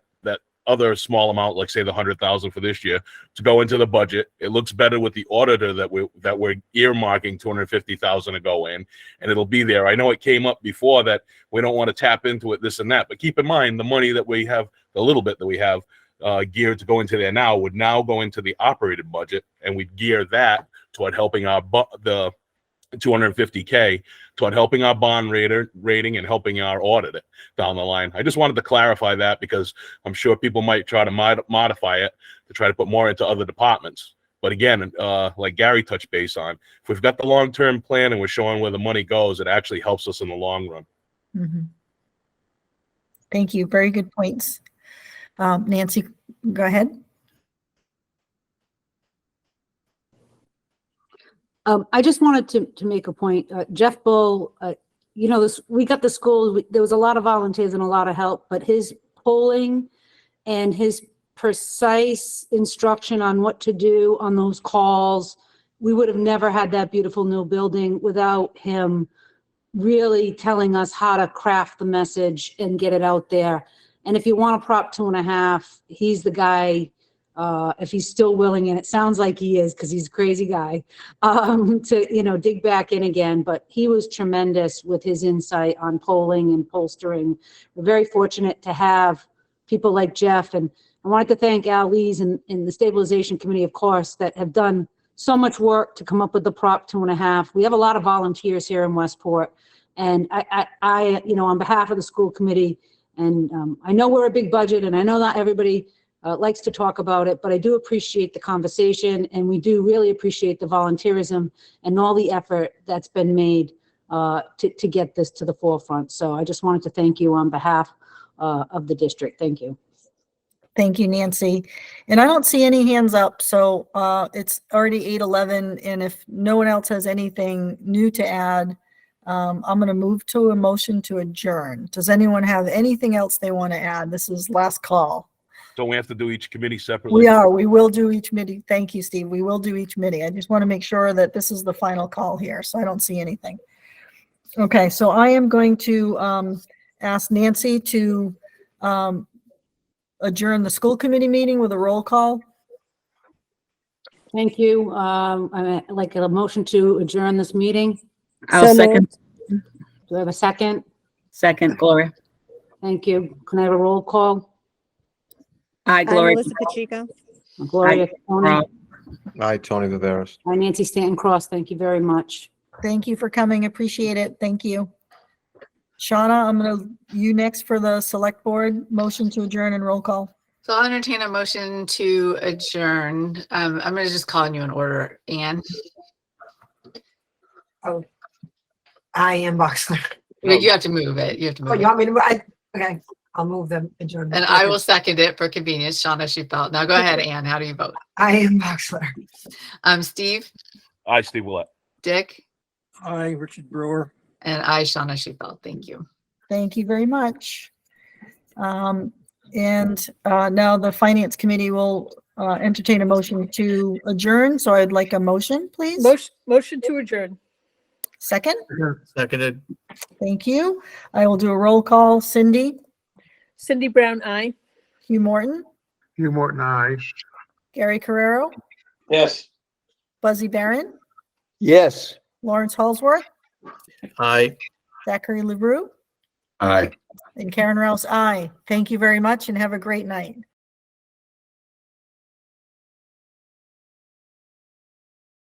P: other small amount, like say the 100,000 for this year, to go into the budget. It looks better with the auditor that we're earmarking 250,000 to go in, and it'll be there. I know it came up before that we don't want to tap into it, this and that, but keep in mind the money that we have, the little bit that we have geared to go into there now would now go into the operated budget, and we'd gear that toward helping the 250K toward helping our bond rating and helping our audit down the line. I just wanted to clarify that because I'm sure people might try to modify it to try to put more into other departments. But again, like Gary touched base on, if we've got the long-term plan and we're showing where the money goes, it actually helps us in the long run.
A: Mm-hmm. Thank you. Very good points. Nancy, go ahead.
C: I just wanted to make a point. Jeff Bull, we got the school, there was a lot of volunteers and a lot of help, but his polling and his precise instruction on what to do on those calls, we would have never had that beautiful new building without him really telling us how to craft the message and get it out there. And if you want to Prop 2.5, he's the guy, if he's still willing, and it sounds like he is because he's a crazy guy, to, dig back in again. But he was tremendous with his insight on polling and pollstering. We're very fortunate to have people like Jeff. And I wanted to thank Al Lees and the Stabilization Committee, of course, that have done so much work to come up with the Prop 2.5. We have a lot of volunteers here in Westport. And I on behalf of the school committee, and I know we're a big budget, and I know not everybody likes to talk about it, but I do appreciate the conversation, and we do really appreciate the volunteerism and all the effort that's been made to get this to the forefront. So I just wanted to thank you on behalf of the district. Thank you.
A: Thank you, Nancy. And I don't see any hands up, so it's already 8:11, and if no one else has anything new to add, I'm going to move to a motion to adjourn. Does anyone have anything else they want to add? This is last call.
P: Don't we have to do each committee separately?
A: We will do each committee. Thank you, Steve. We will do each committee. I just want to make sure that this is the final call here, so I don't see anything. Okay, so I am going to ask Nancy to adjourn the school committee meeting with a roll call.
C: Thank you. I'd like a motion to adjourn this meeting.
Q: I'll second.
C: Do I have a second?
Q: Second, Gloria.
C: Thank you. Can I have a roll call?
Q: Aye, Gloria.
G: Melissa Pacheco.
C: Gloria, Tony.
Q: Rob.
J: Aye, Tony Viveros.
C: Hi, Nancy Stanton Cross. Thank you very much.
A: Thank you for coming. Appreciate it. Thank you. Shauna, you next for the select board motion to adjourn and roll call.
B: So I'll entertain a motion to adjourn. I'm going to just call on you in order. Anne?
R: Oh, I am Boxler.
B: You have to move it. You have to
R: Oh,
B: move
R: you
B: it.
R: want me to move? Okay, I'll move them adjournment.
B: And I will second it for convenience. Shauna Shefelt. Now go ahead, Anne. How do you vote?
R: I am Boxler.
B: Steve?
P: Aye, Steve Willett.
B: Dick?
H: Hi, Richard Brewer.
B: And I, Shauna Shefelt. Thank you.
A: Thank you very much. Now the finance committee will entertain a motion to adjourn. So I'd like a motion, please.
I: Motion to adjourn.
A: Second.
D: Seconded.
A: Thank you. I will do a roll call. Cindy,
I: Cindy Brown, aye.
A: Hugh Morton,
F: Hugh Morton, aye.
A: Gary Carrero,
E: Yes.
A: Buzzy Barron,
L: Yes.
A: Lawrence Halsworth,
D: Aye.
A: Zachary LeBrew,
L: Aye.
A: and Karen Rouse. Aye. Thank you very much and have a great night.